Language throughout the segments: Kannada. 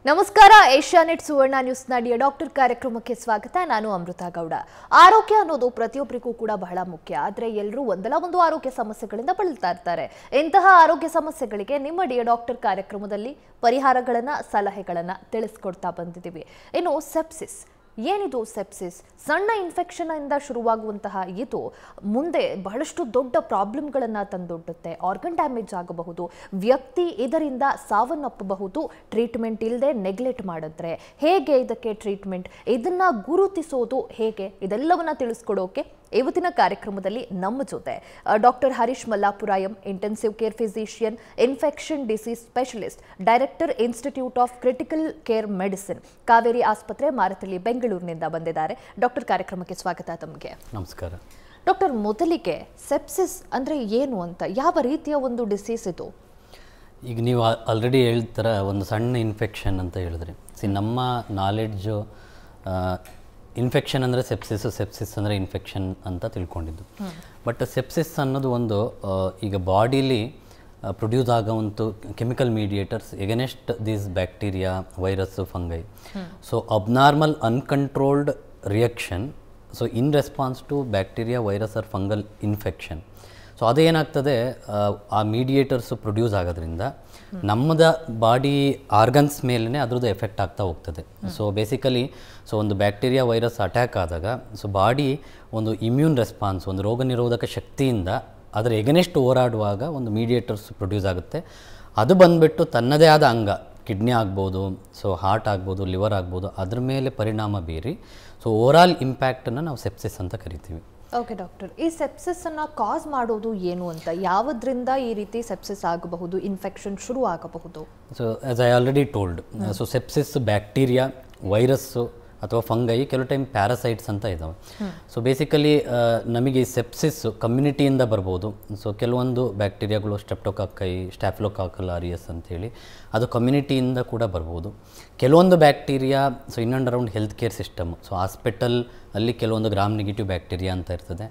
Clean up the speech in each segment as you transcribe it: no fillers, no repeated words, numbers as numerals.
ನಮಸ್ಕಾರ ಏಷ್ಯಾನೆಟ್ ಸುವರ್ಣ ನ್ಯೂಸ್ನ ಡಿಯರ್ ಡಾಕ್ಟರ್ ಕಾರ್ಯಕ್ರಮಕ್ಕೆ ಸ್ವಾಗತ. ನಾನು ಅಮೃತ ಗೌಡ. ಆರೋಗ್ಯ ಅನ್ನೋದು ಪ್ರತಿಯೊಬ್ಬರಿಗೂ ಕೂಡ ಬಹಳ ಮುಖ್ಯ. ಆದರೆ ಎಲ್ಲರೂ ಒಂದಲ್ಲ ಒಂದು ಆರೋಗ್ಯ ಸಮಸ್ಯೆಗಳಿಂದ ಬಳಲ್ತಾ ಇರ್ತಾರೆ. ಇಂತಹ ಆರೋಗ್ಯ ಸಮಸ್ಯೆಗಳಿಗೆ ನಿಮ್ಮ ಡಿಯರ್ ಡಾಕ್ಟರ್ ಕಾರ್ಯಕ್ರಮದಲ್ಲಿ ಪರಿಹಾರಗಳನ್ನ ಸಲಹೆಗಳನ್ನ ತಿಳಿಸ್ಕೊಡ್ತಾ ಬಂದಿದ್ದೀವಿ. ಇನ್ನು ಸೆಪ್ಸಿಸ್ ಏನಿದು? ಸೆಪ್ಸಿಸ್ ಸಣ್ಣ ಇನ್ಫೆಕ್ಷನ್ ಇಂದ ಶುರುವಾಗುವಂತಹ ಇದು ಮುಂದೆ ಬಹಳಷ್ಟು ದೊಡ್ಡ ಪ್ರಾಬ್ಲಮ್ಗಳನ್ನು ತಂದೊಡ್ಡುತ್ತೆ. ಆರ್ಗನ್ ಡ್ಯಾಮೇಜ್ ಆಗಬಹುದು, ವ್ಯಕ್ತಿ ಇದರಿಂದ ಸಾವನ್ನಪ್ಪಬಹುದು ಟ್ರೀಟ್ಮೆಂಟ್ ಇಲ್ಲದೆ ನೆಗ್ಲೆಕ್ಟ್ ಮಾಡಿದ್ರೆ. ಹೇಗೆ ಇದಕ್ಕೆ ಟ್ರೀಟ್ಮೆಂಟ್, ಇದನ್ನ ಗುರುತಿಸೋದು ಹೇಗೆ, ಇದೆಲ್ಲವನ್ನ ತಿಳಿಸ್ಕೊಡೋಕೆ ಇವತ್ತಿನ ಕಾರ್ಯಕ್ರಮದಲ್ಲಿ ನಮ್ಮ ಜೊತೆ doctor Harish Mallapura M, intensive care physician, infection disease specialist, director institute of critical care medicine, Kaveri ಆಸ್ಪತ್ರೆ, ಮಾರತಳ್ಳಿ, ಬೆಂಗಳೂರಿನಿಂದ ಬಂದಿದ್ದಾರೆ. ಡಾಕ್ಟರ್, ಕಾರ್ಯಕ್ರಮಕ್ಕೆ ಸ್ವಾಗತ ತಮಗೆ. ನಮಸ್ಕಾರ ಡಾಕ್ಟರ್. ಮೊದಲಿಗೆ ಸೆಪ್ಸಿಸ್ ಅಂದರೆ ಏನು ಅಂತ, ಯಾವ ರೀತಿಯ ಒಂದು ಡಿಸೀಸ್ ಇದು? ಈಗ ನೀವು ಆಲ್ರೆಡಿ ಹೇಳ್ತಾರ ಒಂದು ಸಣ್ಣ ಇನ್ಫೆಕ್ಷನ್ ಅಂತ ಹೇಳಿದ್ರಿ. ನಮ್ಮ ನಾಲೆಡ್ಜು ಇನ್ಫೆಕ್ಷನ್ ಅಂದರೆ ಸೆಪ್ಸಿಸ್ ಅಂದರೆ ಇನ್ಫೆಕ್ಷನ್ ಅಂತ ತಿಳ್ಕೊಂಡಿದ್ದು. ಬಟ್ ಸೆಪ್ಸಿಸ್ ಅನ್ನೋದು ಒಂದು ಈಗ ಬಾಡಿಲಿ ಪ್ರೊಡ್ಯೂಸ್ ಆಗೋವಂಥ chemical mediators against these bacteria, virus, fungi. So abnormal uncontrolled reaction, so in response to bacteria, virus or fungal infection. So ಅದೇನಾಗ್ತದೆ, ಆ ಮೀಡಿಯೇಟರ್ಸು ಪ್ರೊಡ್ಯೂಸ್ ಆಗೋದ್ರಿಂದ ನಮ್ಮದ ಬಾಡಿ ಆರ್ಗನ್ಸ್ ಮೇಲೇ ಅದ್ರದ್ದು ಎಫೆಕ್ಟ್ ಆಗ್ತಾ ಹೋಗ್ತದೆ. ಸೊ ಬೇಸಿಕಲಿ ಒಂದು ಬ್ಯಾಕ್ಟೀರಿಯಾ, ವೈರಸ್ ಅಟ್ಯಾಕ್ ಆದಾಗ ಸೊ ಬಾಡಿ ಒಂದು ಇಮ್ಯೂನ್ ರೆಸ್ಪಾನ್ಸ್, ಒಂದು ರೋಗ ನಿರೋಧಕ ಶಕ್ತಿಯಿಂದ ಅದರ ಎಗನೆಸ್ಟ್ ಹೋರಾಡುವಾಗ ಒಂದು ಮೀಡಿಯೇಟರ್ಸ್ ಪ್ರೊಡ್ಯೂಸ್ ಆಗುತ್ತೆ. ಅದು ಬಂದುಬಿಟ್ಟು ತನ್ನದೇ ಆದ ಅಂಗ, ಕಿಡ್ನಿ ಆಗ್ಬೋದು, ಸೊ ಹಾರ್ಟ್ ಆಗ್ಬೋದು, ಲಿವರ್ ಆಗ್ಬೋದು, ಅದ್ರ ಮೇಲೆ ಪರಿಣಾಮ ಬೀರಿ ಸೊ ಓವರಾಲ್ ಇಂಪ್ಯಾಕ್ಟನ್ನು ನಾವು ಸೆಪ್ಸಿಸ್ ಅಂತ ಕರಿತೀವಿ. ಓಕೆ ಡಾಕ್ಟರ್, ಈ ಸೆಪ್ಸಿಸ್ ಅನ್ನ ಕಾಸ್ ಮಾಡೋದು ಏನು ಅಂತ, ಯಾವುದರಿಂದ ಈ ರೀತಿ ಸೆಪ್ಸಿಸ್ ಆಗಬಹುದು, ಇನ್ಫೆಕ್ಷನ್ ಶುರು ಆಗಬಹುದು? So as I already told, so sepsis bacteria, virus ಅಥವಾ ಫಂಗೈ, ಕೆಲವು ಟೈಮ್ ಪ್ಯಾರಾಸೈಟ್ಸ್ ಅಂತ ಇದ್ದಾವೆ. ಸೊ ಬೇಸಿಕಲಿ ನಮಗೆ ಈ ಸೆಪ್ಸಿಸ್ ಕಮ್ಯುನಿಟಿಯಿಂದ ಬರ್ಬೋದು. ಸೊ ಕೆಲವೊಂದು ಬ್ಯಾಕ್ಟೀರಿಯಾಗಳು ಸ್ಟೆಪ್ಟೋಕಾಕೈ, ಸ್ಟ್ಯಾಫಿಲೋಕಾಕಲ್ ಆರಿಯಸ್ ಅಂತೇಳಿ ಅದು ಕಮ್ಯುನಿಟಿಯಿಂದ ಕೂಡ ಬರ್ಬೋದು. ಕೆಲವೊಂದು bacteria so in and around health care system, so hospital ಅಲ್ಲಿ ಕೆಲವೊಂದು ಗ್ರಾಮ್ ನೆಗೆಟಿವ್ ಬ್ಯಾಕ್ಟೀರಿಯಾ ಅಂತ ಇರ್ತದೆ.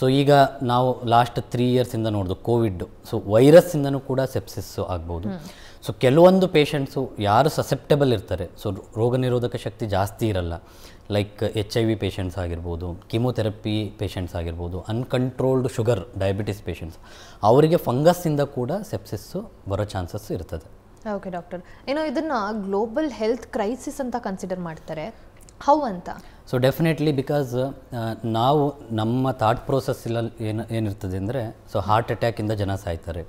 ಸೊ ಈಗ ನಾವು ಲಾಸ್ಟ್ 3 ಇಯರ್ಸಿಂದ ನೋಡೋದು ಕೋವಿಡ್, ಸೊ ವೈರಸ್ಸಿಂದನೂ ಕೂಡ ಸೆಪ್ಸಿಸ್ಸು ಆಗ್ಬೋದು. ಸೊ ಕೆಲವೊಂದು ಪೇಷಂಟ್ಸು ಯಾರು ಸಸೆಪ್ಟಬಲ್ ಇರ್ತಾರೆ, ಸೊ ರೋಗ ನಿರೋಧಕ ಶಕ್ತಿ ಜಾಸ್ತಿ ಇರಲ್ಲ, ಲೈಕ್ HIV ಪೇಷಂಟ್ಸ್ ಆಗಿರ್ಬೋದು, ಕೀಮೋಥೆರಪಿ ಪೇಷಂಟ್ಸ್ ಆಗಿರ್ಬೋದು, ಅನ್ಕಂಟ್ರೋಲ್ಡ್ ಶುಗರ್, ಡಯಾಬಿಟಿಸ್ ಪೇಷಂಟ್ಸ್, ಅವರಿಗೆ ಫಂಗಸ್ಸಿಂದ ಕೂಡ ಸೆಪ್ಸಿಸ್ಸು ಬರೋ ಚಾನ್ಸಸ್ ಇರ್ತದೆ. ಓಕೆ ಡಾಕ್ಟರ್, ಏನೋ ಇದನ್ನು ಗ್ಲೋಬಲ್ ಹೆಲ್ತ್ ಕ್ರೈಸಿಸ್ ಅಂತ ಕನ್ಸಿಡರ್ ಮಾಡ್ತಾರೆ, ಹೌ ಅಂತ? ಸೊ ಡೆಫಿನೆಟ್ಲಿ, ಬಿಕಾಸ್ ನಾವು ನಮ್ಮ ಥಾಟ್ ಪ್ರೋಸೆಸ್ಸಲ್ಲಿ ಏನಿರ್ತದೆ ಅಂದರೆ, ಸೊ ಹಾರ್ಟ್ ಅಟ್ಯಾಕಿಂದ ಜನ ಸಾಯ್ತಾರೆ,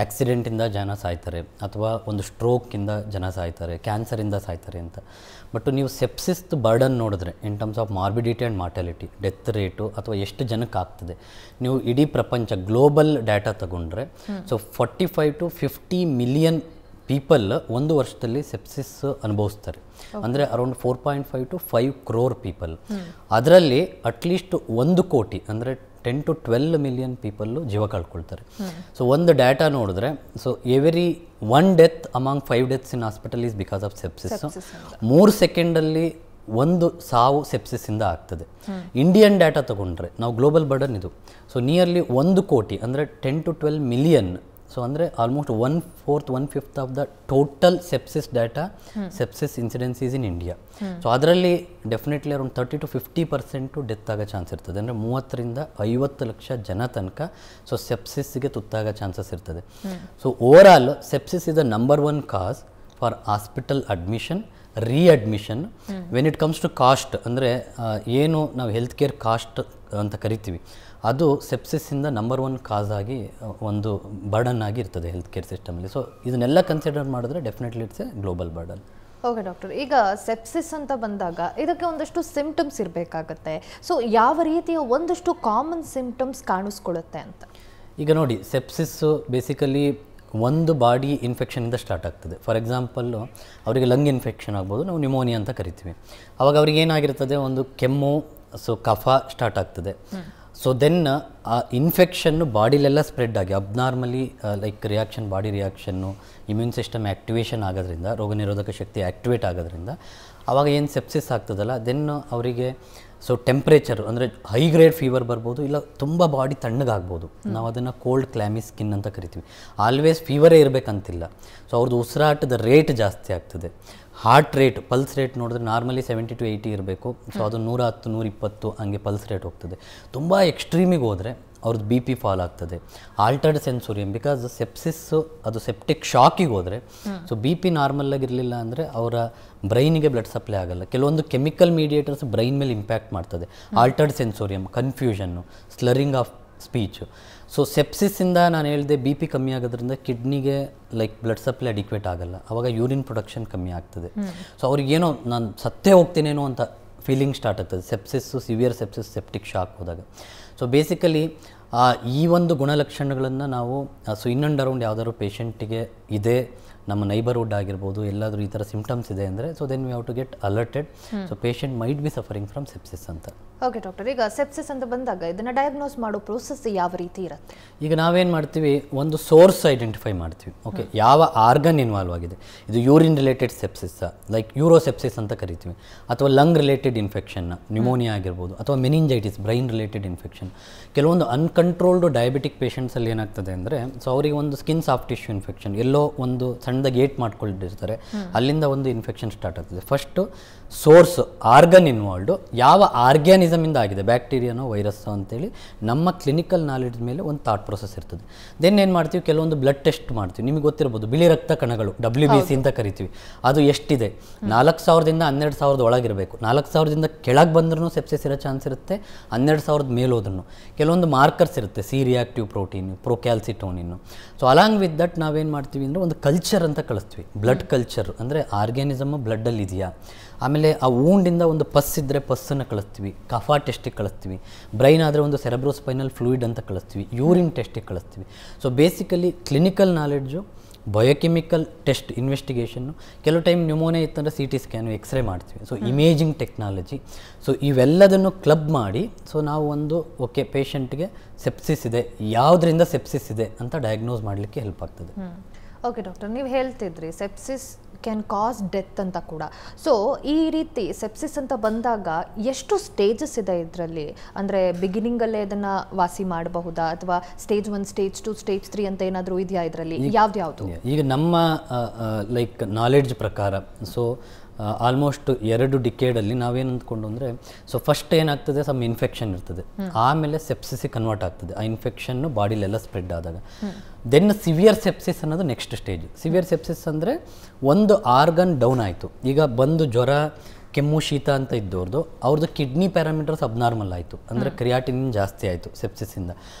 ಆ್ಯಕ್ಸಿಡೆಂಟಿಂದ ಜನ ಸಾಯ್ತಾರೆ, ಅಥವಾ ಒಂದು ಸ್ಟ್ರೋಕಿಂದ ಜನ ಸಾಯ್ತಾರೆ, ಕ್ಯಾನ್ಸರಿಂದ ಸಾಯ್ತಾರೆ ಅಂತ. ಬಟ್ ನೀವು ಸೆಪ್ಸಿಸ್ದು ಬರ್ಡನ್ ನೋಡಿದ್ರೆ ಇನ್ terms of morbidity and mortality, death rate ಅಥವಾ ಎಷ್ಟು ಜನಕ್ಕೆ ಆಗ್ತದೆ, ನೀವು ಇಡೀ ಪ್ರಪಂಚ ಗ್ಲೋಬಲ್ ಡೇಟಾ ತಗೊಂಡ್ರೆ ಸೊ 45 to 50 ಮಿಲಿಯನ್ ಪೀಪಲ್ ಒಂದು ವರ್ಷದಲ್ಲಿ ಸೆಪ್ಸಿಸ್ ಅನುಭವಿಸ್ತಾರೆ. ಅಂದರೆ ಅರೌಂಡ್ 4.5 to 5 crore ಪೀಪಲ್. ಅದರಲ್ಲಿ ಅಟ್ಲೀಸ್ಟ್ 1 ಕೋಟಿ ಅಂದರೆ 10 to 12 ಮಿಲಿಯನ್ ಪೀಪಲ್ಲು ಜೀವ ಕಳ್ಕೊಳ್ತಾರೆ. ಸೊ ಒಂದು ಡೇಟಾ ನೋಡಿದ್ರೆ, so every 1 death among 5 deaths in hospital is because of sepsis. 3 ಸೆಕೆಂಡಲ್ಲಿ 1 ಸಾವು ಸೆಪ್ಸಿಸ್ಸಿಂದ ಆಗ್ತದೆ. ಇಂಡಿಯನ್ ಡೇಟಾ ತಗೊಂಡ್ರೆ ನಾವು ಗ್ಲೋಬಲ್ ಬರ್ಡನ್ ಇದು, ಸೊ ನಿಯರ್ಲಿ 1 ಕೋಟಿ ಅಂದರೆ 10 to 12 ಮಿಲಿಯನ್. ಸೊ ಅಂದರೆ almost 1/4, 1/5 of the total sepsis data, sepsis incidence is in India. So ಅದರಲ್ಲಿ ಡೆಫಿನೆಟ್ಲಿ ಅರೌಂಡ್ 30 to 50% ಡೆತ್ ಆಗೋ ಚಾನ್ಸ್ ಇರ್ತದೆ. ಅಂದರೆ 30 to 50 ಲಕ್ಷ ಜನ ತನಕ ಸೊ ಸೆಪ್ಸಿಸ್ಗೆ ತುತ್ತಾಗೋ ಚಾನ್ಸಸ್ ಇರ್ತದೆ. So overall sepsis is the number 1 cause for hospital admission, ರೀಅಡ್ಮಿಷನ್. When it comes to cost, ಅಂದರೆ ಏನು ನಾವು ಹೆಲ್ತ್ ಕೇರ್ ಕಾಸ್ಟ್ ಅಂತ ಕರಿತೀವಿ, ಅದು ಸೆಪ್ಸಿಸ್ಸಿಂದ ನಂಬರ್ 1 ಕಾಸ್ ಆಗಿ ಒಂದು ಬರ್ಡನ್ ಆಗಿ ಇರ್ತದೆ ಹೆಲ್ತ್ ಕೇರ್ ಸಿಸ್ಟಮಲ್ಲಿ. ಸೊ ಇದನ್ನೆಲ್ಲ ಕನ್ಸಿಡರ್ ಮಾಡಿದ್ರೆ definitely it's A global burden. Okay doctor, ಈಗ ಸೆಪ್ಸಿಸ್ ಅಂತ ಬಂದಾಗ ಇದಕ್ಕೆ ಒಂದಷ್ಟು ಸಿಂಪ್ಟಮ್ಸ್ ಇರಬೇಕಾಗತ್ತೆ. ಸೊ ಯಾವ ರೀತಿಯ ಒಂದಷ್ಟು ಕಾಮನ್ ಸಿಂಪ್ಟಮ್ಸ್ ಕಾಣಿಸ್ಕೊಳ್ಳುತ್ತೆ ಅಂತ? ಈಗ ನೋಡಿ, ಸೆಪ್ಸಿಸ್ಸು ಬೇಸಿಕಲಿ ಒಂದು ಬಾಡಿ ಇನ್ಫೆಕ್ಷನಿಂದ ಸ್ಟಾರ್ಟ್ ಆಗ್ತದೆ. ಫಾರ್ ಎಕ್ಸಾಂಪಲ್ಲು ಅವರಿಗೆ ಲಂಗ್ ಇನ್ಫೆಕ್ಷನ್ ಆಗ್ಬೋದು, ನಾವು ನ್ಯೂಮೋನಿಯಾ ಅಂತ ಕರಿತೀವಿ. ಆವಾಗ ಅವ್ರಿಗೆ ಏನಾಗಿರ್ತದೆ, ಒಂದು ಕೆಮ್ಮು, ಸೊ ಕಫ ಸ್ಟಾರ್ಟ್ ಆಗ್ತದೆ. ಸೊ ದೆನ್ ಆ ಇನ್ಫೆಕ್ಷನ್ನು ಬಾಡಿಲೆಲ್ಲ ಸ್ಪ್ರೆಡ್ ಆಗಿ ಅಬ್ನಾರ್ಮಲಿ like reaction, body reaction, immune system activation ಆಗೋದ್ರಿಂದ, ರೋಗ ನಿರೋಧಕ ಶಕ್ತಿ ಆ್ಯಕ್ಟಿವೇಟ್ ಆಗೋದ್ರಿಂದ ಆವಾಗ ಏನು ಸೆಪ್ಸಿಸ್ ಆಗ್ತದಲ್ಲ, ದೆನ್ ಅವರಿಗೆ ಸೊ ಟೆಂಪ್ರೇಚರ್ ಅಂದರೆ ಹೈ ಗ್ರೇಡ್ ಫೀವರ್ ಬರ್ಬೋದು, ಇಲ್ಲ ತುಂಬ ಬಾಡಿ ತಣ್ಣಗಾಗ್ಬೋದು. ನಾವು ಅದನ್ನು ಕೋಲ್ಡ್ ಕ್ಲಾಮಿ ಸ್ಕಿನ್ ಅಂತ ಕರಿತೀವಿ. ಆಲ್ವೇಸ್ ಫೀವರೇ ಇರಬೇಕಂತಿಲ್ಲ. ಸೊ ಅವ್ರದ್ದು ಉಸಿರಾಟದ ರೇಟ್ ಜಾಸ್ತಿ ಆಗ್ತದೆ. ಹಾರ್ಟ್ ರೇಟ್, ಪಲ್ಸ್ ರೇಟ್ ನೋಡಿದ್ರೆ ನಾರ್ಮಲಿ 70 to 80 ಇರಬೇಕು. ಸೊ ಅದು 110, 120 ಹಂಗೆ ಪಲ್ಸ್ ರೇಟ್ ಹೋಗ್ತದೆ. ತುಂಬ ಎಕ್ಸ್ಟ್ರೀಮಿಗೆ ಹೋದರೆ ಅವ್ರದ್ದು ಬಿ ಪಿ ಫಾಲ್ ಆಗ್ತದೆ. ಆಲ್ಟರ್ಡ್ ಸೆನ್ಸೋರಿಯಂ, ಬಿಕಾಸ್ ಸೆಪ್ಸಿಸ್ಸು ಅದು ಸೆಪ್ಟಿಕ್ ಶಾಕಿಗೆ ಹೋದರೆ, ಸೊ ಬಿ ಪಿ ನಾರ್ಮಲಾಗಿರಲಿಲ್ಲ ಅಂದರೆ ಅವರ ಬ್ರೈನಿಗೆ ಬ್ಲಡ್ ಸಪ್ಲೈ ಆಗಲ್ಲ. ಕೆಲವೊಂದು ಕೆಮಿಕಲ್ ಮೀಡಿಯೇಟರ್ಸ್ ಬ್ರೈನ್ ಮೇಲೆ ಇಂಪ್ಯಾಕ್ಟ್ ಮಾಡ್ತದೆ. Altered sensorium, confusion, slurring of speech. So ಸೆಪ್ಸಿಸ್ಸಿಂದ ನಾನು ಹೇಳಿದೆ ಬಿ ಪಿ ಕಮ್ಮಿ ಆಗೋದ್ರಿಂದ ಕಿಡ್ನಿಗೆ ಲೈಕ್ ಬ್ಲಡ್ ಸಪ್ಲೈ ಅಡಿಕ್ವೇಟ್ ಆಗಲ್ಲ. ಆವಾಗ ಯೂರಿನ್ ಪ್ರೊಡಕ್ಷನ್ ಕಮ್ಮಿ ಆಗ್ತದೆ. ಸೊ ಅವ್ರಿಗೇನೋ ನಾನು ಸತ್ತೇ ಹೋಗ್ತೀನೇನೋ ಅಂತ ಫೀಲಿಂಗ್ ಸ್ಟಾರ್ಟ್ ಆಗ್ತದೆ ಸೆಪ್ಸಿಸ್ಸು, ಸಿವಿಯರ್ ಸೆಪ್ಸಿಸ್, ಸೆಪ್ಟಿಕ್ ಶಾಕ್ ಹೋದಾಗ. ಸೊ ಬೇಸಿಕಲಿ ಈ ಒಂದು ಗುಣಲಕ್ಷಣಗಳನ್ನು ನಾವು ಸೊ ಇನ್ ಆ್ಯಂಡ್ ಅರೌಂಡ್ ಯಾವ್ದಾದ್ರು ಪೇಷಂಟಿಗೆ ಇದೆ, ನಮ್ಮ ನೈಬರ್ಹುಡ್ ಆಗಿರ್ಬೋದು, ಎಲ್ಲಾದರೂ ಈ ಥರ ಸಿಂಪ್ಟಮ್ಸ್ ಇದೆ ಅಂದರೆ, so then we have to get alerted. So patient might be suffering from sepsis ಅಂತ. ಓಕೆ ಡಾಕ್ಟರ್, ಈಗ ಸೆಪ್ಸಿಸ್ ಅಂತ ಬಂದಾಗ ಇದನ್ನು ಡಯಾಗ್ನೋಸ್ ಮಾಡೋ ಪ್ರೋಸೆಸ್ ಯಾವ ರೀತಿ ಇರುತ್ತೆ? ಈಗ ನಾವೇನು ಮಾಡ್ತೀವಿ, ಒಂದು ಸೋರ್ಸ್ ಐಡೆಂಟಿಫೈ ಮಾಡ್ತೀವಿ. ಓಕೆ, ಯಾವ ಆರ್ಗನ್ ಇನ್ವಾಲ್ವ್ ಆಗಿದೆ. ಇದು ಯೂರಿನ್ ರಿಲೇಟೆಡ್ ಸೆಪ್ಸಿಸ್ಸಾ, ಲೈಕ್ ಯೂರೋಸೆಪ್ಸಿಸ್ ಅಂತ ಕರಿತೀವಿ, ಅಥವಾ ಲಂಗ್ ರಿಲೇಟೆಡ್ ಇನ್ಫೆಕ್ಷನ್ನ, ನ್ಯೂಮೋನಿಯಾ ಆಗಿರ್ಬೋದು, ಅಥವಾ ಮೆನಿಂಜೈಟಿಸ್, ಬ್ರೈನ್ ರಿಲೇಟೆಡ್ ಇನ್ಫೆಕ್ಷನ್. ಕೆಲವೊಂದು ಅನ್ಕಂಟ್ರೋಲ್ಡ್ ಡಯಾಬಿಟಿಕ್ ಪೇಷಂಟ್ಸಲ್ಲಿ ಏನಾಗ್ತದೆ ಅಂದರೆ, ಸೊ ಅವರಿಗೆ ಒಂದು ಸ್ಕಿನ್ ಸಾಫ್ಟ್ ಟಿಶ್ಯೂ ಇನ್ಫೆಕ್ಷನ್, ಎಲ್ಲೋ ಒಂದು ಸಣ್ಣದಾಗಿ ಏಟ್ ಮಾಡ್ಕೊಂಡಿರ್ತಾರೆ, ಅಲ್ಲಿಂದ ಒಂದು ಇನ್ಫೆಕ್ಷನ್ ಸ್ಟಾರ್ಟ್ ಆಗ್ತದೆ. ಫಸ್ಟು ಸೋರ್ಸ್ ಆರ್ಗನ್ ಇನ್ವಾಲ್ವ್ಡು ಯಾವ ಆರ್ಗ್ಯಾನಿಸಮಿಂದ ಆಗಿದೆ, ಬ್ಯಾಕ್ಟೀರಿಯಾನೋ ವೈರಸ್ಸೋ ಅಂತೇಳಿ ನಮ್ಮ ಕ್ಲಿನಿಕಲ್ ನಾಲೆಡ್ಜ್ ಮೇಲೆ ಒಂದು ಥಾಟ್ ಪ್ರೊಸೆಸ್ ಇರ್ತದೆ. ದೆನ್ ಏನು ಮಾಡ್ತೀವಿ, ಕೆಲವೊಂದು ಬ್ಲಡ್ ಟೆಸ್ಟ್ ಮಾಡ್ತೀವಿ. ನಿಮಗೆ ಗೊತ್ತಿರ್ಬೋದು, ಬಿಳಿ ರಕ್ತ ಕಣಗಳು, WBC ಅಂತ ಕರಿತೀವಿ. ಅದು ಎಷ್ಟಿದೆ, 4000ದಿಂದ 12,000 ಒಳಗಿರಬೇಕು. 4000ದಿಂದ ಕೆಳಗೆ ಬಂದ್ರೂ ಸೆಪ್ಸಿಸ್ ಇರೋ ಚಾನ್ಸ್ ಇರುತ್ತೆ, 12,000 ಮೇಲೋದ್ರೂ. ಕೆಲವೊಂದು ಮಾರ್ಕರ್ಸ್ ಇರುತ್ತೆ, C reactive protein, procalcitonin. So along with that ನಾವೇನು ಮಾಡ್ತೀವಿ ಅಂದರೆ ಒಂದು ಕಲ್ಚರ್ ಅಂತ ಕಳಿಸ್ತೀವಿ. ಬ್ಲಡ್ ಕಲ್ಚರ್ ಅಂದರೆ ಆರ್ಗ್ಯಾನಿಸಮ್ ಬ್ಲಡ್ಡಲ್ಲಿ ಇದೆಯಾ. ಆಮೇಲೆ ಆ ವೂಂಡಿಂದ ಒಂದು ಪಸ್ ಇದ್ದರೆ ಪಸ್ಸನ್ನು ಕಳಿಸ್ತೀವಿ, ಕಫಾ ಟೆಸ್ಟಿಗೆ ಕಳಿಸ್ತೀವಿ. ಬ್ರೈನ್ ಆದರೆ ಒಂದು ಸೆರೆಬ್ರೋಸ್ಪೈನಲ್ ಫ್ಲೂಯಿಡ್ ಅಂತ ಕಳಿಸ್ತೀವಿ, ಯೂರಿನ್ ಟೆಸ್ಟಿಗೆ ಕಳಿಸ್ತೀವಿ. So basically clinical knowledge, biochemical test investigation, ಕೆಲವು ಟೈಮ್ ನ್ಯೂಮೋನಿಯಾ ಇತ್ತಂದರೆ CT ಸ್ಕ್ಯಾನು, ಎಕ್ಸ್ರೇ ಮಾಡ್ತೀವಿ. So imaging technology. ಸೊ ಇವೆಲ್ಲದನ್ನು ಕ್ಲಬ್ ಮಾಡಿ, ಸೊ ನಾವು ಒಂದು ಓಕೆ ಪೇಷಂಟ್ಗೆ ಸೆಪ್ಸಿಸ್ ಇದೆ, ಯಾವುದರಿಂದ ಸೆಪ್ಸಿಸ್ ಇದೆ ಅಂತ ಡಯಾಗ್ನೋಸ್ ಮಾಡಲಿಕ್ಕೆ ಹೆಲ್ಪ್ ಆಗ್ತದೆ. ಓಕೆ ಡಾಕ್ಟರ್, ನೀವು ಹೇಳ್ತಿದ್ರಿ ಸೆಪ್ಸಿಸ್ ಕ್ಯಾನ್ ಕಾಸ್ ಡೆತ್ ಅಂತ ಕೂಡ. ಸೊ ಈ ರೀತಿ ಸೆಪ್ಸಿಸ್ ಅಂತ ಬಂದಾಗ ಎಷ್ಟು ಸ್ಟೇಜಸ್ ಇದೆ ಇದರಲ್ಲಿ? ಅಂದರೆ ಬಿಗಿನಿಂಗಲ್ಲೇ ಇದನ್ನು ವಾಸಿ ಮಾಡಬಹುದಾ, ಅಥವಾ ಸ್ಟೇಜ್ 1, ಸ್ಟೇಜ್ 2, ಸ್ಟೇಜ್ 3 ಅಂತ ಏನಾದರೂ ಇದೆಯಾ ಇದರಲ್ಲಿ? ಯಾವ್ದು? ಈಗ ನಮ್ಮ ಲೈಕ್ ನಾಲೆಡ್ಜ್ ಪ್ರಕಾರ, ಸೊ ಆಲ್ಮೋಸ್ಟ್ 2 ಡಿಕೇಡಲ್ಲಿ ನಾವೇನು ಅಂದ್ಕೊಂಡು ಅಂದರೆ, ಸೊ ಫಸ್ಟ್ ಏನಾಗ್ತದೆ, ಸಮ್ ಇನ್ಫೆಕ್ಷನ್ ಇರ್ತದೆ, ಆಮೇಲೆ ಸೆಪ್ಸಿಸಿಗೆ ಕನ್ವರ್ಟ್ ಆಗ್ತದೆ. ಆ ಇನ್ಫೆಕ್ಷನ್ನು ಬಾಡಿಲೆಲ್ಲ ಸ್ಪ್ರೆಡ್ ಆದಾಗ ದೆನ್ ಸಿವಿಯರ್ ಸೆಪ್ಸಿಸ್ ಅನ್ನೋದು ನೆಕ್ಸ್ಟ್ ಸ್ಟೇಜ್. ಸಿವಿಯರ್ ಸೆಪ್ಸಿಸ್ ಅಂದರೆ ಒಂದು ಆರ್ಗನ್ ಡೌನ್ ಆಯಿತು. ಈಗ ಬಂದು ಜ್ವರ, ಕೆಮ್ಮು, ಶೀತ ಅಂತ ಇದ್ದವ್ರದ್ದು ಅವ್ರದ್ದು ಕಿಡ್ನಿ ಪ್ಯಾರಾಮೀಟರ್ಸ್ ಅಬ್ನಾರ್ಮಲ್ ಆಯಿತು, ಅಂದರೆ ಕ್ರಿಯಾಟಿನಿನ್ ಜಾಸ್ತಿ ಆಯಿತು ಸೆಪ್ಸಿಸಿಂದ.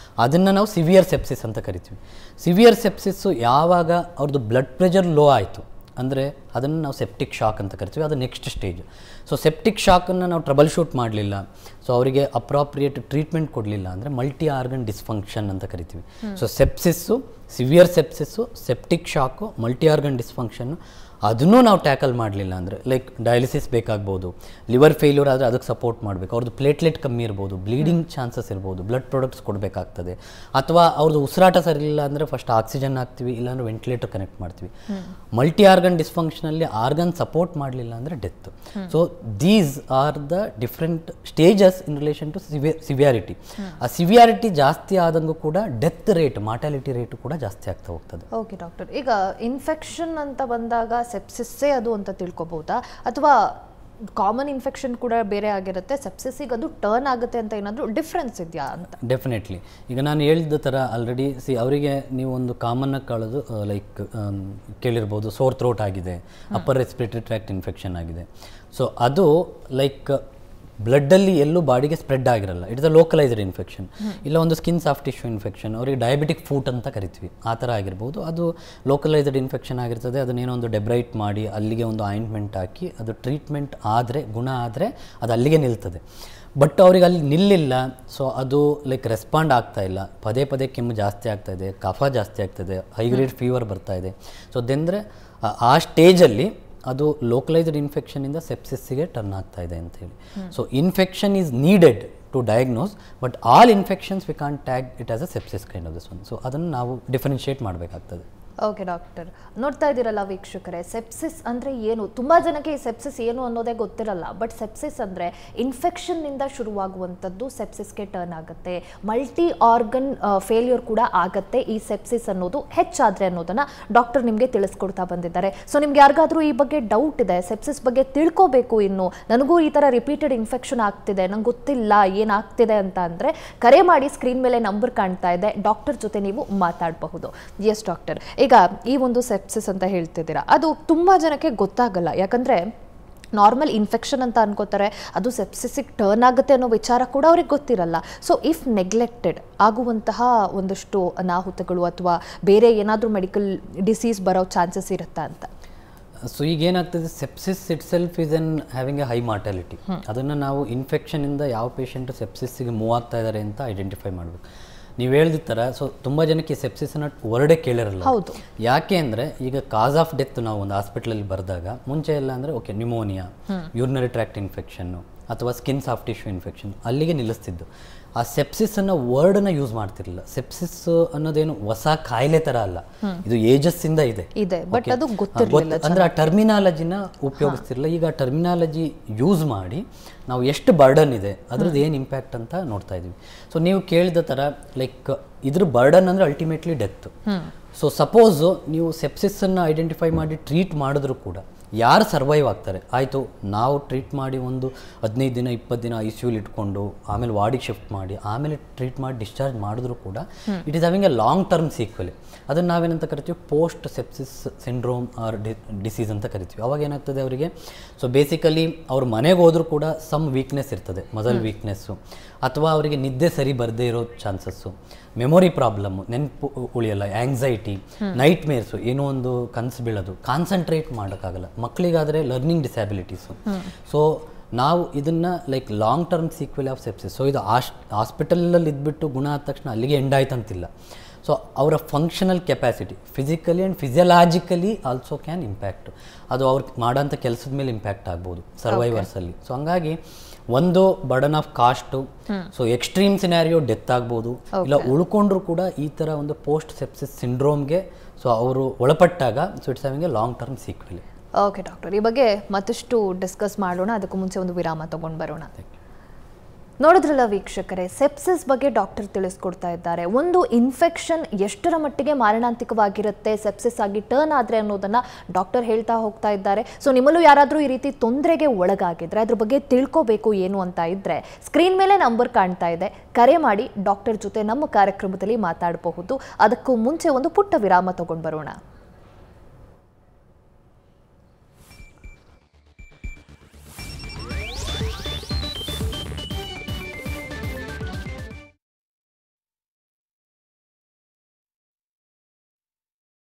ಅದನ್ನು ನಾವು ಸಿವಿಯರ್ ಸೆಪ್ಸಿಸ್ ಅಂತ ಕರಿತೀವಿ. ಸಿವಿಯರ್ ಸೆಪ್ಸಿಸ್ಸು ಯಾವಾಗ ಅವ್ರದ್ದು ಬ್ಲಡ್ ಪ್ರೆಷರ್ ಲೋ ಆಯಿತು ಅಂದರೆ ಅದನ್ನು ನಾವು ಸೆಪ್ಟಿಕ್ ಶಾಕ್ ಅಂತ ಕರಿತೀವಿ. ಅದು ನೆಕ್ಸ್ಟ್ ಸ್ಟೇಜ್. ಸೊ ಸೆಪ್ಟಿಕ್ ಶಾಕನ್ನು ನಾವು ಟ್ರಬಲ್ ಶೂಟ್ ಮಾಡಲಿಲ್ಲ, ಸೊ ಅವರಿಗೆ ಅಪ್ರಾಪ್ರಿಯೇಟ್ ಟ್ರೀಟ್ಮೆಂಟ್ ಕೊಡಲಿಲ್ಲ ಅಂದರೆ ಮಲ್ಟಿ ಆರ್ಗನ್ ಡಿಸ್ಫಂಕ್ಷನ್ ಅಂತ ಕರಿತೀವಿ. So sepsis, severe sepsis, septic shock, multi organ dysfunction, ಅದನ್ನೂ ನಾವು ಟ್ಯಾಕಲ್ ಮಾಡಲಿಲ್ಲ ಅಂದರೆ ಲೈಕ್ ಡಯಾಲಿಸಿಸ್ ಬೇಕಾಗ್ಬೋದು, ಲಿವರ್ ಫೇಲ್ಯೂರ್ ಆದರೆ ಅದಕ್ಕೆ ಸಪೋರ್ಟ್ ಮಾಡಬೇಕು, ಅವ್ರದ್ದು ಪ್ಲೇಟ್ಲೆಟ್ ಕಮ್ಮಿ ಇರ್ಬೋದು, ಬ್ಲೀಡಿಂಗ್ ಚಾನ್ಸಸ್ ಇರ್ಬೋದು, ಬ್ಲಡ್ ಪ್ರಾಡಕ್ಟ್ಸ್ ಕೊಡಬೇಕಾಗ್ತದೆ, ಅಥವಾ ಅವ್ರದ್ದು ಉಸಿರಾಟ ಸರಿಯಿಲ್ಲ ಅಂದರೆ ಫಸ್ಟ್ ಆಕ್ಸಿಜನ್ ಹಾಕ್ತೀವಿ, ಇಲ್ಲಾಂದರೆ ವೆಂಟಿಲೇಟರ್ ಕನೆಕ್ಟ್ ಮಾಡ್ತೀವಿ. ಮಲ್ಟಿ ಆರ್ಗನ್ ಡಿಸ್ಫಂಕ್ಷನಲ್ಲಿ ಆರ್ಗನ್ ಸಪೋರ್ಟ್ ಮಾಡಲಿಲ್ಲ ಅಂದರೆ death. So these are the different stages in relation to severity. ಆ ಸಿವಿಯಾರಿಟಿ ಜಾಸ್ತಿ ಆದಂಗೂ ಕೂಡ ಡೆತ್ ರೇಟ್, ಮಾರ್ಟಾಲಿಟಿ ರೇಟು ಕೂಡ ಜಾಸ್ತಿ ಆಗ್ತಾ ಹೋಗ್ತದೆ. ಓಕೆ ಡಾಕ್ಟರ್, ಈಗ ಇನ್ಫೆಕ್ಷನ್ ಅಂತ ಬಂದಾಗ ಸೆಪ್ಸಿಸ್ಸೇ ಅದು ಅಂತ ತಿಳ್ಕೊಬಹುದಾ, ಅಥವಾ ಕಾಮನ್ ಇನ್ಫೆಕ್ಷನ್ ಕೂಡ ಬೇರೆ ಆಗಿರುತ್ತೆ, ಸೆಪ್ಸಿಸಿಗೆ ಅದು ಟರ್ನ್ ಆಗುತ್ತೆ ಅಂತ ಏನಾದರೂ ಡಿಫ್ರೆನ್ಸ್ ಇದೆಯಾ ಅಂತ? ಡೆಫಿನೆಟ್ಲಿ. ಈಗ ನಾನು ಹೇಳಿದ ಥರ ಆಲ್ರೆಡಿ ಅವರಿಗೆ ನೀವು ಒಂದು ಕಾಮನ್ನಾಗಿ ಕಾಳೋದು ಲೈಕ್ ಕೇಳಿರ್ಬೋದು, ಸೋರ್ ಥ್ರೋಟ್ ಆಗಿದೆ, ಅಪ್ಪರ್ ರೆಸ್ಪಿರೇಟರಿ ಟ್ರ್ಯಾಕ್ಟ್ ಇನ್ಫೆಕ್ಷನ್ ಆಗಿದೆ. ಸೊ ಅದು ಲೈಕ್ ಬ್ಲಡ್ಡಲ್ಲಿ ಎಲ್ಲೂ ಬಾಡಿಗೆ ಸ್ಪ್ರೆಡ್ ಆಗಿರಲ್ಲ, ಇಟ್ಸ್ ಅ ಲೋಕಲೈಸ್ಡ್ ಇನ್ಫೆಕ್ಷನ್. ಇಲ್ಲ ಒಂದು ಸ್ಕಿನ್ ಸಾಫ್ಟ್ ಟಿಶ್ಯೂ ಇನ್ಫೆಕ್ಷನ್, ಅವರಿಗೆ ಡಯಾಬಿಟಿಕ್ ಫೂಟ್ ಅಂತ ಕರಿತೀವಿ, ಆ ಥರ ಆಗಿರ್ಬೋದು. ಅದು ಲೋಕಲೈಸ್ಡ್ ಇನ್ಫೆಕ್ಷನ್ ಆಗಿರ್ತದೆ. ಅದನ್ನೇನೋ ಒಂದು ಡೆಬ್ರೈಟ್ ಮಾಡಿ ಅಲ್ಲಿಗೆ ಒಂದು ಆಯಿಂಟ್ಮೆಂಟ್ ಹಾಕಿ ಅದು ಟ್ರೀಟ್ಮೆಂಟ್ ಆದರೆ, ಗುಣ ಆದರೆ ಅದು ಅಲ್ಲಿಗೆ ನಿಲ್ತದೆ. ಬಟ್ ಅವ್ರಿಗೆ ಅಲ್ಲಿ ನಿಲ್ಲಿಲ್ಲ, ಸೊ ಅದು ಲೈಕ್ ರೆಸ್ಪಾಂಡ್ ಆಗ್ತಾ ಇಲ್ಲ, ಪದೇ ಪದೇ ಕೆಮ್ಮು ಜಾಸ್ತಿ ಆಗ್ತಾ ಇದೆ, ಕಫ ಜಾಸ್ತಿ ಆಗ್ತಾಯಿದೆ, ಹೈ ಗ್ರೇಡ್ ಫೀವರ್ ಬರ್ತಾ ಇದೆ. ಸೊ ಅದೆಂದರೆ ಆ ಸ್ಟೇಜಲ್ಲಿ ಅದು ಲೋಕಲೈಸ್ಡ್ ಇನ್ಫೆಕ್ಷನಿಂದ ಸೆಪ್ಸಿಸ್ಸಿಗೆ ಟರ್ನ್ ಆಗ್ತಾ ಇದೆ ಅಂತೇಳಿ. So infection is needed to diagnose, but all infections we can't tag it as a sepsis kind of this one. So ಅದನ್ನು ನಾವು ಡಿಫರೆನ್ಷಿಯೇಟ್ ಮಾಡಬೇಕಾಗ್ತದೆ. ಓಕೆ ಡಾಕ್ಟರ್, ನೋಡ್ತಾ ಇದ್ದೀರಲ್ಲ ವೀಕ್ಷಕರೇ, ಸೆಪ್ಸಿಸ್ ಅಂದರೆ ಏನು? ತುಂಬ ಜನಕ್ಕೆ ಈ ಸೆಪ್ಸಿಸ್ ಏನು ಅನ್ನೋದೇ ಗೊತ್ತಿರಲ್ಲ. ಬಟ್ ಸೆಪ್ಸಿಸ್ ಅಂದರೆ ಇನ್ಫೆಕ್ಷನ್ನಿಂದ ಶುರುವಾಗುವಂಥದ್ದು ಸೆಪ್ಸಿಸ್ಗೆ ಟರ್ನ್ ಆಗುತ್ತೆ. ಮಲ್ಟಿ ಆರ್ಗನ್ ಫೇಲ್ಯೂರ್ ಕೂಡ ಆಗುತ್ತೆ ಈ ಸೆಪ್ಸಿಸ್ ಅನ್ನೋದು ಹೆಚ್ಚಾದರೆ ಅನ್ನೋದನ್ನು ಡಾಕ್ಟರ್ ನಿಮಗೆ ತಿಳಿಸ್ಕೊಡ್ತಾ ಬಂದಿದ್ದಾರೆ. ಸೊ ನಿಮ್ಗೆ ಯಾರಿಗಾದರೂ ಈ ಬಗ್ಗೆ ಡೌಟ್ ಇದೆ, ಸೆಪ್ಸಿಸ್ ಬಗ್ಗೆ ತಿಳ್ಕೋಬೇಕು, ಇನ್ನು ನನಗೂ ಈ ಥರ ರಿಪೀಟೆಡ್ ಇನ್ಫೆಕ್ಷನ್ ಆಗ್ತಿದೆ, ನಂಗೆ ಗೊತ್ತಿಲ್ಲ ಏನಾಗ್ತಿದೆ ಅಂತ ಅಂದರೆ ಕರೆ ಮಾಡಿ, ಸ್ಕ್ರೀನ್ ಮೇಲೆ ನಂಬರ್ ಕಾಣ್ತಾ ಇದೆ, ಡಾಕ್ಟರ್ ಜೊತೆ ನೀವು ಮಾತಾಡಬಹುದು. ಎಸ್ ಡಾಕ್ಟರ್, ಈಗ ಈ ಒಂದು ಸೆಪ್ಸಿಸ್ ಅಂತ ಹೇಳ್ತಿದ್ದೀರಾ, ಅದು ತುಂಬ ಜನಕ್ಕೆ ಗೊತ್ತಾಗಲ್ಲ. ಯಾಕಂದರೆ ನಾರ್ಮಲ್ ಇನ್ಫೆಕ್ಷನ್ ಅಂತ ಅನ್ಕೋತಾರೆ, ಅದು ಸೆಪ್ಸಿಸಿಗೆ ಟರ್ನ್ ಆಗುತ್ತೆ ಅನ್ನೋ ವಿಚಾರ ಕೂಡ ಅವ್ರಿಗೆ ಗೊತ್ತಿರಲ್ಲ. ಸೊ ಇಫ್ ನೆಗ್ಲೆಕ್ಟೆಡ್ ಆಗುವಂತಹ ಒಂದಷ್ಟು ಅನಾಹುತಗಳು ಅಥವಾ ಬೇರೆ ಏನಾದರೂ ಮೆಡಿಕಲ್ ಡಿಸೀಸ್ ಬರೋ ಚಾನ್ಸಸ್ ಇರುತ್ತಾ ಅಂತ? ಸೊ ಈಗ ಏನಾಗ್ತದೆ, sepsis it self is N having A high mortality. ಅದನ್ನು ನಾವು ಇನ್ಫೆಕ್ಷನಿಂದ ಯಾವ ಪೇಷಂಟ್ ಸೆಪ್ಸಿಸ್ಸಿಗೆ ಮೂವ್ ಆಗ್ತಾ ಇದ್ದಾರೆ ಅಂತ ಐಡೆಂಟಿಫೈ ಮಾಡಬೇಕು. ನೀವು ಹೇಳಿದ ಥರ, ಸೊ ತುಂಬ ಜನಕ್ಕೆ ಸೆಪ್ಸಿಸ್ನ ವರ್ಡೇ ಕೇಳಿರಲ್ಲ. ಹೌದು. ಯಾಕೆ ಅಂದರೆ ಈಗ ಕಾಸ್ ಆಫ್ ಡೆತ್ ನಾವು ಒಂದು ಹಾಸ್ಪಿಟಲಲ್ಲಿ ಬರೆದಾಗ ಮುಂಚೆ ಎಲ್ಲ ಅಂದರೆ okay pneumonia, urinary tract infection ಅಥವಾ ಸ್ಕಿನ್ ಸಾಫ್ಟ್ ಟಿಶ್ಯೂ ಇನ್ಫೆಕ್ಷನ್ ಅಲ್ಲಿಗೆ ನಿಲ್ಲಿಸ್ತಿದ್ದು. ಆ ಸೆಪ್ಸಿಸ್ ಅನ್ನೋ ವರ್ಡನ್ನ ಯೂಸ್ ಮಾಡ್ತಿರಲಿಲ್ಲ. ಸೆಪ್ಸಿಸ್ ಅನ್ನೋದೇನು ಹೊಸ ಕಾಯಿಲೆ ಥರ ಅಲ್ಲ, ಇದು ಏಜಸ್ ಇಂದ ಇದೆ. ಬಟ್ ಅದು ಗೊತ್ತಿರಲಿಲ್ಲ, ಅಂದ್ರೆ ಆ ಟರ್ಮಿನಾಲಜಿನ ಉಪಯೋಗಿಸ್ತಿರಲಿಲ್ಲ. ಈಗ ಆ ಟರ್ಮಿನಾಲಜಿ ಯೂಸ್ ಮಾಡಿ ನಾವು ಎಷ್ಟು ಬರ್ಡನ್ ಇದೆ, ಅದ್ರದ್ದು ಏನು ಇಂಪ್ಯಾಕ್ಟ್ ಅಂತ ನೋಡ್ತಾ ಇದೀವಿ. ಸೊ ನೀವು ಕೇಳಿದ ಥರ ಲೈಕ್ ಇದ್ರ ಬರ್ಡನ್ ಅಂದರೆ ಅಲ್ಟಿಮೇಟ್ಲಿ ಡೆತ್. ಸೊ ಸಪೋಸು ನೀವು ಸೆಪ್ಸಿಸನ್ನು ಐಡೆಂಟಿಫೈ ಮಾಡಿ ಟ್ರೀಟ್ ಮಾಡಿದ್ರು ಕೂಡ ಯಾರು ಸರ್ವೈವ್ ಆಗ್ತಾರೆ, ಆಯಿತು ನಾವು ಟ್ರೀಟ್ ಮಾಡಿ ಒಂದು 15 ದಿನ 20 ದಿನ ಐ ಸಿ ಯುಲಿ ಇಟ್ಕೊಂಡು ಆಮೇಲೆ ವಾರ್ಡಿಗೆ ಶಿಫ್ಟ್ ಮಾಡಿ ಆಮೇಲೆ ಟ್ರೀಟ್ ಮಾಡಿ ಡಿಸ್ಚಾರ್ಜ್ ಮಾಡಿದ್ರು ಕೂಡ it is having a long term sequel. ಅದನ್ನು ನಾವೇನಂತ ಕರಿತೀವಿ, post sepsis syndrome or disease ಅಂತ ಕರಿತೀವಿ. ಅವಾಗ ಏನಾಗ್ತದೆ ಅವರಿಗೆ, ಸೊ ಬೇಸಿಕಲಿ ಅವ್ರ ಮನೆಗೆ ಹೋದರೂ ಕೂಡ ಸಮ್ ವೀಕ್ನೆಸ್ ಇರ್ತದೆ, ಮಸಲ್ ವೀಕ್ನೆಸ್ಸು, ಅಥವಾ ಅವರಿಗೆ ನಿದ್ದೆ ಸರಿ ಬರದೇ ಇರೋ ಚಾನ್ಸಸ್ಸು, ಮೆಮೊರಿ ಪ್ರಾಬ್ಲಮ್ಮು, ನೆನಪು ಉಳಿಯಲ್ಲ, ಆ್ಯಂಗ್ಸೈಟಿ, ನೈಟ್ ಮೇರ್ಸು, ಏನೋ ಒಂದು ಕನಸು ಬೀಳೋದು, ಕಾನ್ಸಂಟ್ರೇಟ್ ಮಾಡೋಕ್ಕಾಗಲ್ಲ. ಮಕ್ಕಳಿಗಾದರೆ ಲರ್ನಿಂಗ್ ಡಿಸ್ಯಾಬಿಲಿಟೀಸು. ಸೊ ನಾವು ಇದನ್ನು like long term sequel of sepsis. So ಇದು ಹಾಸ್ಪಿಟಲಲ್ಲಿ ಇದ್ಬಿಟ್ಟು ಗುಣ ಆದ ತಕ್ಷಣ ಅಲ್ಲಿಗೆ ಎಂಡ್ ಆಯ್ತಂತಿಲ್ಲ. ಸೊ ಅವರ functional capacity physically and physiologically also can impact. ಅದು ಅವ್ರಿಗೆ ಮಾಡೋಂಥ ಕೆಲಸದ ಮೇಲೆ ಇಂಪ್ಯಾಕ್ಟ್ ಆಗ್ಬೋದು ಸರ್ವೈವರ್ಸಲ್ಲಿ. ಸೊ ಹಂಗಾಗಿ ಒಂದು burden of cost, so extreme scenario death ಆಗ್ಬೋದು, ಇಲ್ಲ ಉಳ್ಕೊಂಡ್ರು ಕೂಡ ಈ ಥರ ಒಂದು ಪೋಸ್ಟ್ ಸೆಪ್ಸಿಸ್ ಸಿಂಡ್ರೋಮ್ಗೆ ಸೊ ಅವರು ಒಳಪಟ್ಟಾಗ so it's having a long term sequel. Okay doctor, ಈ ಬಗ್ಗೆ ಮತ್ತಷ್ಟು ಡಿಸ್ಕಸ್ ಮಾಡೋಣ, ಅದಕ್ಕೂ ಮುಂಚೆ ಒಂದು ವಿರಾಮ ತಗೊಂಡು ಬರೋಣ. ನೋಡಿದ್ರಲ್ಲ ವೀಕ್ಷಕರೇ, ಸೆಪ್ಸಿಸ್ ಬಗ್ಗೆ ಡಾಕ್ಟರ್ ತಿಳಿಸ್ಕೊಡ್ತಾ ಇದ್ದಾರೆ. ಒಂದು ಇನ್ಫೆಕ್ಷನ್ ಎಷ್ಟರ ಮಟ್ಟಿಗೆ ಮಾರಣಾಂತಿಕವಾಗಿರುತ್ತೆ ಸೆಪ್ಸಿಸ್ ಆಗಿ ಟರ್ನ್ ಆದರೆ ಅನ್ನೋದನ್ನ ಡಾಕ್ಟರ್ ಹೇಳ್ತಾ ಹೋಗ್ತಾ ಇದ್ದಾರೆ. ಸೊ ನಿಮ್ಮಲ್ಲೂ ಯಾರಾದರೂ ಈ ರೀತಿ ತೊಂದರೆಗೆ ಒಳಗಾಗಿದ್ರೆ, ಅದ್ರ ಬಗ್ಗೆ ತಿಳ್ಕೋಬೇಕು ಏನು ಅಂತ ಇದ್ರೆ, ಸ್ಕ್ರೀನ್ ಮೇಲೆ ನಂಬರ್ ಕಾಣ್ತಾ ಇದೆ, ಕರೆ ಮಾಡಿ ಡಾಕ್ಟರ್ ಜೊತೆ ನಮ್ಮ ಕಾರ್ಯಕ್ರಮದಲ್ಲಿ ಮಾತಾಡಬಹುದು. ಅದಕ್ಕೂ ಮುಂಚೆ ಒಂದು ಪುಟ್ಟ ವಿರಾಮ ತಗೊಂಡು ಬರೋಣ.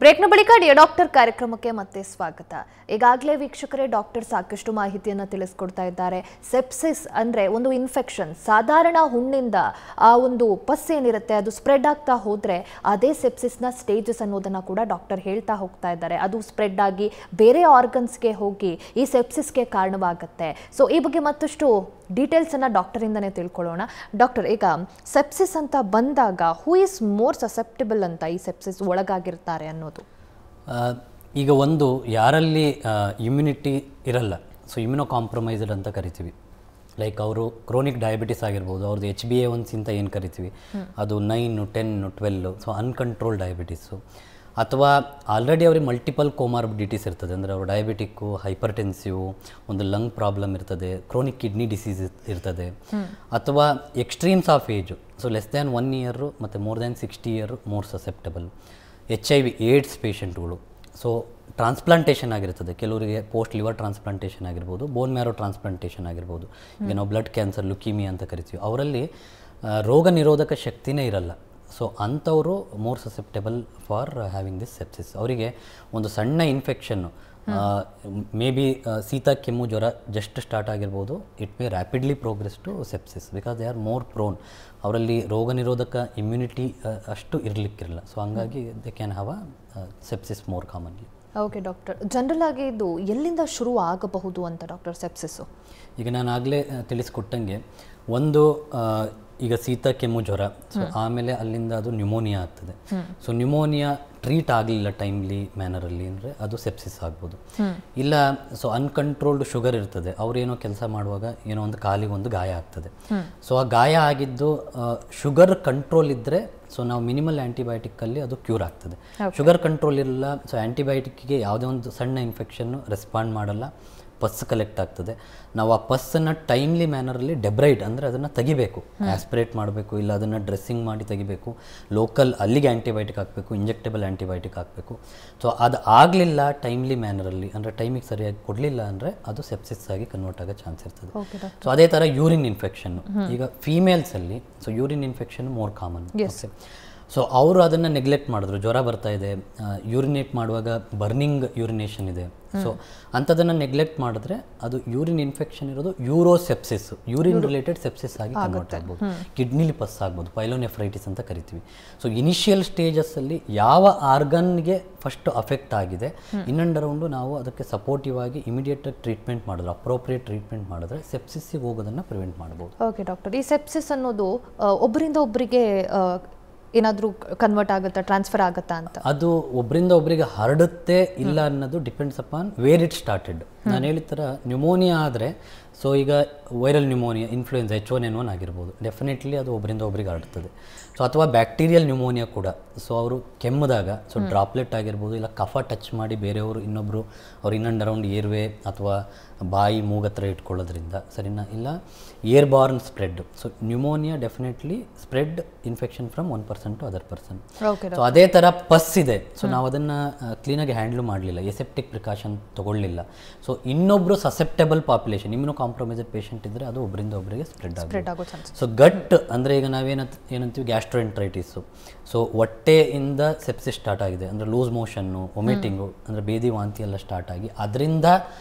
ಬ್ರೇಕ್ನ ಬಳಿಕ ಡಿಯರ್ ಡಾಕ್ಟರ್ ಕಾರ್ಯಕ್ರಮಕ್ಕೆ ಮತ್ತೆ ಸ್ವಾಗತ. ಈಗಾಗಲೇ ವೀಕ್ಷಕರೇ ಡಾಕ್ಟರ್ ಸಾಕಷ್ಟು ಮಾಹಿತಿಯನ್ನು ತಿಳಿಸ್ಕೊಡ್ತಾ ಇದ್ದಾರೆ. ಸೆಪ್ಸಿಸ್ ಅಂದರೆ ಒಂದು ಇನ್ಫೆಕ್ಷನ್, ಸಾಧಾರಣ ಹುಣ್ಣಿಂದ ಆ ಒಂದು ಪಸ್ ಏನಿರುತ್ತೆ ಅದು ಸ್ಪ್ರೆಡ್ ಆಗ್ತಾ ಹೋದರೆ ಅದೇ ಸೆಪ್ಸಿಸ್ನ ಸ್ಟೇಜಸ್ ಅನ್ನೋದನ್ನು ಕೂಡ ಡಾಕ್ಟರ್ ಹೇಳ್ತಾ ಹೋಗ್ತಾ ಇದ್ದಾರೆ. ಅದು ಸ್ಪ್ರೆಡ್ ಆಗಿ ಬೇರೆ ಆರ್ಗನ್ಸ್ಗೆ ಹೋಗಿ ಈ ಸೆಪ್ಸಿಸ್ಗೆ ಕಾರಣವಾಗುತ್ತೆ. ಸೊ ಈ ಬಗ್ಗೆ ಮತ್ತಷ್ಟು ಡೀಟೇಲ್ಸನ್ನು ಡಾಕ್ಟರಿಂದನೇ ತಿಳ್ಕೊಳ್ಳೋಣ. ಡಾಕ್ಟರ್, ಈಗ ಸೆಪ್ಸಿಸ್ ಅಂತ ಬಂದಾಗ ಹೂ ಈಸ್ ಮೋರ್ ಸಸೆಪ್ಟಿಬಲ್ ಅಂತ ಈ ಸೆಪ್ಸಿಸ್ ಒಳಗಾಗಿರ್ತಾರೆ ಅನ್ನೋದು? ಈಗ ಒಂದು ಯಾರಲ್ಲಿ ಇಮ್ಯುನಿಟಿ ಇರಲ್ಲ, ಸೊ ಇಮ್ಯುನೋ ಕಾಂಪ್ರಮೈಸ್ಡ್ ಅಂತ ಕರಿತೀವಿ. ಲೈಕ್ ಅವರು ಕ್ರೋನಿಕ್ ಡಯಾಬಿಟಿಸ್ ಆಗಿರ್ಬೋದು, ಅವ್ರದ್ದು HbA1c ಅಂತ ಏನು ಕರಿತೀವಿ ಅದು 9, 10, 12, ಸೊ ಅನ್ಕಂಟ್ರೋಲ್ ಡಯಾಬಿಟಿಸು, ಅಥವಾ ಆಲ್ರೆಡಿ ಅವ್ರಿಗೆ ಮಲ್ಟಿಪಲ್ ಕೋಮಾರ್ಬಿಡಿಟೀಸ್ ಇರ್ತದೆ. ಅಂದರೆ ಅವರು ಡಯಾಬಿಟಿಕ್ಕು, ಹೈಪರ್ಟೆನ್ಸಿವ್, ಒಂದು ಲಂಗ್ ಪ್ರಾಬ್ಲಮ್ ಇರ್ತದೆ, ಕ್ರೋನಿಕ್ ಕಿಡ್ನಿ ಡಿಸೀಸ್ ಇರ್ತದೆ, ಅಥವಾ extremes of age, so less than 1 year ಮತ್ತು more than 60 year more susceptible. HIV AIDS ಪೇಷಂಟ್ಗಳು, ಸೊ ಟ್ರಾನ್ಸ್ಪ್ಲಾಂಟೇಷನ್ ಆಗಿರ್ತದೆ, ಕೆಲವರಿಗೆ ಪೋಸ್ಟ್ ಲಿವರ್ ಟ್ರಾನ್ಸ್ಪ್ಲಾಂಟೇಷನ್ ಆಗಿರ್ಬೋದು, ಬೋನ್ ಮ್ಯಾರೋ ಟ್ರಾನ್ಸ್ಪ್ಲಾಂಟೇಷನ್ ಆಗಿರ್ಬೋದು, ಈಗ ನಾವು ಬ್ಲಡ್ ಕ್ಯಾನ್ಸರ್, ಲುಕೀಮಿಯಾ ಅಂತ ಕರಿತೀವಿ, ಅವರಲ್ಲಿ ರೋಗ ನಿರೋಧಕ ಶಕ್ತಿನೇ ಇರಲ್ಲ. ಸೊ ಅಂಥವರು more susceptible for having this sepsis. ಅವರಿಗೆ ಒಂದು ಸಣ್ಣ ಇನ್ಫೆಕ್ಷನ್ನು, ಮೇ ಬಿ ಶೀತ, ಕೆಮ್ಮು, ಜ್ವರ ಜಸ್ಟ್ ಸ್ಟಾರ್ಟ್ ಆಗಿರ್ಬೋದು, it may rapidly progress to sepsis because they are more prone. ಅವರಲ್ಲಿ ರೋಗ ನಿರೋಧಕ ಇಮ್ಯುನಿಟಿ ಅಷ್ಟು ಇರಲಿಕ್ಕಿರಲ್ಲ. ಸೊ ಹಂಗಾಗಿ they can have a sepsis more commonly. Okay doctor, general ಆಗಿ ಇದು ಎಲ್ಲಿಂದ ಶುರು ಆಗಬಹುದು ಅಂತ ಡಾಕ್ಟರ್ ಸೆಪ್ಸಿಸ್ಸು? ಈಗ ನಾನು ಆಗಲೇ ತಿಳಿಸ್ಕೊಟ್ಟಂಗೆ, ಒಂದು ಈಗ ಶೀತ, ಕೆಮ್ಮು, ಜ್ವರ, ಸೊ ಆಮೇಲೆ ಅಲ್ಲಿಂದ ಅದು ನ್ಯೂಮೋನಿಯಾ ಆಗ್ತದೆ. ಸೊ ನ್ಯೂಮೋನಿಯಾ ಟ್ರೀಟ್ ಆಗಲಿಲ್ಲ ಟೈಮ್ಲಿ ಮ್ಯಾನರಲ್ಲಿ ಅಂದರೆ ಅದು ಸೆಪ್ಸಿಸ್ ಆಗ್ಬೋದು. ಇಲ್ಲ, ಸೊ ಅನ್ಕಂಟ್ರೋಲ್ಡ್ ಶುಗರ್ ಇರ್ತದೆ, ಅವ್ರೇನೋ ಕೆಲಸ ಮಾಡುವಾಗ ಏನೋ ಒಂದು ಕಾಲಿಗೆ ಒಂದು ಗಾಯ ಆಗ್ತದೆ. ಸೊ ಆ ಗಾಯ ಆಗಿದ್ದು ಶುಗರ್ ಕಂಟ್ರೋಲ್ ಇದ್ದರೆ, ಸೊ ನಾವು ಮಿನಿಮಲ್ ಆ್ಯಂಟಿಬಯೋಟಿಕ್ಕಲ್ಲಿ ಅದು ಕ್ಯೂರ್ ಆಗ್ತದೆ. ಶುಗರ್ ಕಂಟ್ರೋಲ್ ಇರಲ್ಲ, ಸೊ ಆ್ಯಂಟಿಬಯೋಟಿಕ್ಕಿಗೆ ಯಾವುದೇ ಒಂದು ಸಣ್ಣ ಇನ್ಫೆಕ್ಷನ್ನು ರೆಸ್ಪಾಂಡ್ ಮಾಡಲ್ಲ, ಪಸ್ ಕಲೆಕ್ಟ್ ಆಗ್ತದೆ. ನಾವು ಆ ಪಸ್ಸನ್ನು ಟೈಮ್ಲಿ ಮ್ಯಾನರಲ್ಲಿ ಡೆಬ್ರೈಡ್ ಅಂದರೆ ಅದನ್ನು ತೆಗಿಬೇಕು, ಆಸ್ಪಿರೇಟ್ ಮಾಡಬೇಕು, ಇಲ್ಲ ಅದನ್ನು ಡ್ರೆಸ್ಸಿಂಗ್ ಮಾಡಿ ತೆಗಿಬೇಕು, ಲೋಕಲ್ ಅಲ್ಲಿಗೆ ಆ್ಯಂಟಿಬಯೋಟಿಕ್ ಹಾಕಬೇಕು, ಇಂಜೆಕ್ಟೇಬಲ್ ಆ್ಯಂಟಿಬಯೋಟಿಕ್ ಹಾಕಬೇಕು. ಸೊ ಅದು ಆಗಲಿಲ್ಲ ಟೈಮ್ಲಿ ಮ್ಯಾನರಲ್ಲಿ, ಅಂದರೆ ಟೈಮಿಗೆ ಸರಿಯಾಗಿ ಕೊಡಲಿಲ್ಲ ಅಂದರೆ ಅದು ಸೆಪ್ಸಿಸ್ ಆಗಿ ಕನ್ವರ್ಟ್ ಆಗೋ ಚಾನ್ಸ್ ಇರ್ತದೆ. ಸೊ ಅದೇ ಥರ ಯೂರಿನ್ ಇನ್ಫೆಕ್ಷನ್ನು, ಈಗ ಫೀಮೇಲ್ಸಲ್ಲಿ so urine infection more common. So ಅವರು ಅದನ್ನು ನೆಗ್ಲೆಕ್ಟ್ ಮಾಡಿದ್ರು, ಜ್ವರ ಬರ್ತಾ ಇದೆ, ಯೂರಿನೇಟ್ ಮಾಡುವಾಗ ಬರ್ನಿಂಗ್ ಯೂರಿನೇಷನ್ ಇದೆ, ಸೊ ಅಂಥದನ್ನು ನೆಗ್ಲೆಕ್ಟ್ ಮಾಡಿದ್ರೆ ಅದು ಯೂರಿನ್ ಇನ್ಫೆಕ್ಷನ್ ಇರೋದು ಯೂರೋಸೆಪ್ಸಿಸ್, ಯೂರಿನ್ ರಿಲೇಟೆಡ್ ಸೆಪ್ಸಿಸ್ ಆಗಿ ಕನ್ವರ್ಟ್ ಆಗ್ಬೋದು, ಕಿಡ್ನಿಲಿ ಪಸ್ ಆಗ್ಬೋದು, ಪೈಲೋನೆಫ್ರೈಟಿಸ್ ಅಂತ ಕರಿತೀವಿ. ಸೊ ಇನಿಷಿಯಲ್ ಸ್ಟೇಜಸ್ಸಲ್ಲಿ ಯಾವ ಆರ್ಗನ್ಗೆ ಫಸ್ಟ್ ಅಫೆಕ್ಟ್ ಆಗಿದೆ, ಇನ್ ಆ್ಯಂಡ್ ಅರೌಂಡು ನಾವು ಅದಕ್ಕೆ ಸಪೋರ್ಟಿವ್ ಆಗಿ ಇಮಿಡಿಯೇಟಾಗಿ ಟ್ರೀಟ್ಮೆಂಟ್ ಮಾಡಿದ್ರೆ, ಅಪ್ರೋಪ್ರಿಯೇಟ್ ಟ್ರೀಟ್ಮೆಂಟ್ ಮಾಡಿದ್ರೆ ಸೆಪ್ಸಿಸ್ಸಿಗೆ ಹೋಗೋದನ್ನು ಪ್ರಿವೆಂಟ್ ಮಾಡ್ಬೋದು. ಓಕೆ ಡಾಕ್ಟರ್, ಈ ಸೆಪ್ಸಿಸ್ ಅನ್ನೋದು ಒಬ್ಬರಿಂದ ಒಬ್ಬರಿಗೆ ಏನಾದರೂ ಕನ್ವರ್ಟ್ ಆಗುತ್ತಾ, ಟ್ರಾನ್ಸ್ಫರ್ ಆಗುತ್ತಾ ಅಂತ? ಅದು ಒಬ್ಬರಿಂದ ಒಬ್ಬರಿಗೆ ಹರಡುತ್ತೆ ಇಲ್ಲ ಅನ್ನೋದು depends upon where it started. ನಾನು ಹೇಳಿದ ಥರ ನ್ಯೂಮೋನಿಯಾ ಆದರೆ, ಸೊ ಈಗ ವೈರಲ್ ನ್ಯೂಮೋನಿಯಾ, ಇನ್ಫ್ಲೂಯೆನ್ಸಾ H1N1 ಆಗಿರ್ಬೋದು, ಡೆಫಿನೆಟ್ಲಿ ಅದು ಒಬ್ಬರಿಂದ ಒಬ್ಬರಿಗೆ ಹರಡ್ತದೆ. ಸೊ ಅಥವಾ ಬ್ಯಾಕ್ಟೀರಿಯಲ್ ನ್ಯೂಮೋನಿಯಾ ಕೂಡ, ಸೊ ಅವರು ಕೆಮ್ಮಿದಾಗ, ಸೊ ಡ್ರಾಪ್ಲೆಟ್ ಆಗಿರ್ಬೋದು, ಇಲ್ಲ ಕಫ ಟಚ್ ಮಾಡಿ ಬೇರೆಯವರು ಇನ್ನೊಬ್ಬರು ಅವ್ರು ಇನ್ ಆ್ಯಂಡ್ ಅರೌಂಡ್ ಏರ್ವೇ ಅಥವಾ ಬಾಯಿ ಮೂಗತ್ರ ಇಟ್ಕೊಳ್ಳೋದ್ರಿಂದ, ಸರಿನಾ, ಇಲ್ಲ airborne spread. So pneumonia definitely spread infection from one person to other person. So ಅದೇ ಥರ ಪಸ್ ಇದೆ, ಸೊ ನಾವು ಅದನ್ನು ಕ್ಲೀನಾಗಿ ಹ್ಯಾಂಡ್ಲ್ ಮಾಡಲಿಲ್ಲ, ಎಸೆಪ್ಟಿಕ್ ಪ್ರಿಕಾಷನ್ ತೊಗೊಳ್ಳಿಲ್ಲ, ಸೊ ಇನ್ನೊಬ್ಬರು ಸಸೆಪ್ಟೆಬಲ್ ಪಾಪ್ಯುಲೇಷನ್, ಇಮ್ಯುನೋ ಕಾಂಪ್ರಮೈಸ್ಡ್ ಪೇಷಂಟ್ ಇದ್ದರೆ ಅದು ಒಬ್ಬರಿಂದ ಒಬ್ಬರಿಗೆ ಸ್ಪ್ರೆಡ್ ಆಗುತ್ತೆ. ಸೊ ಗಟ್ ಅಂದರೆ ಈಗ ಏನಂತೀವಿ ಗ್ಯಾಸ್ಟ್ರೋಎಂಟ್ರೈಟಿಸು, ಸೊ ಹೊಟ್ಟೆಯಿಂದ ಸೆಪ್ಸಿಸ್ ಸ್ಟಾರ್ಟ್ ಆಗಿದೆ ಅಂದರೆ ಲೂಸ್ ಮೋಷನ್ನು, ವೊಮಿಟಿಂಗು ಅಂದರೆ ಬೇದಿ ವಾಂತಿ ಎಲ್ಲ ಸ್ಟಾರ್ಟ್ ಆಗಿ ಅದರಿಂದ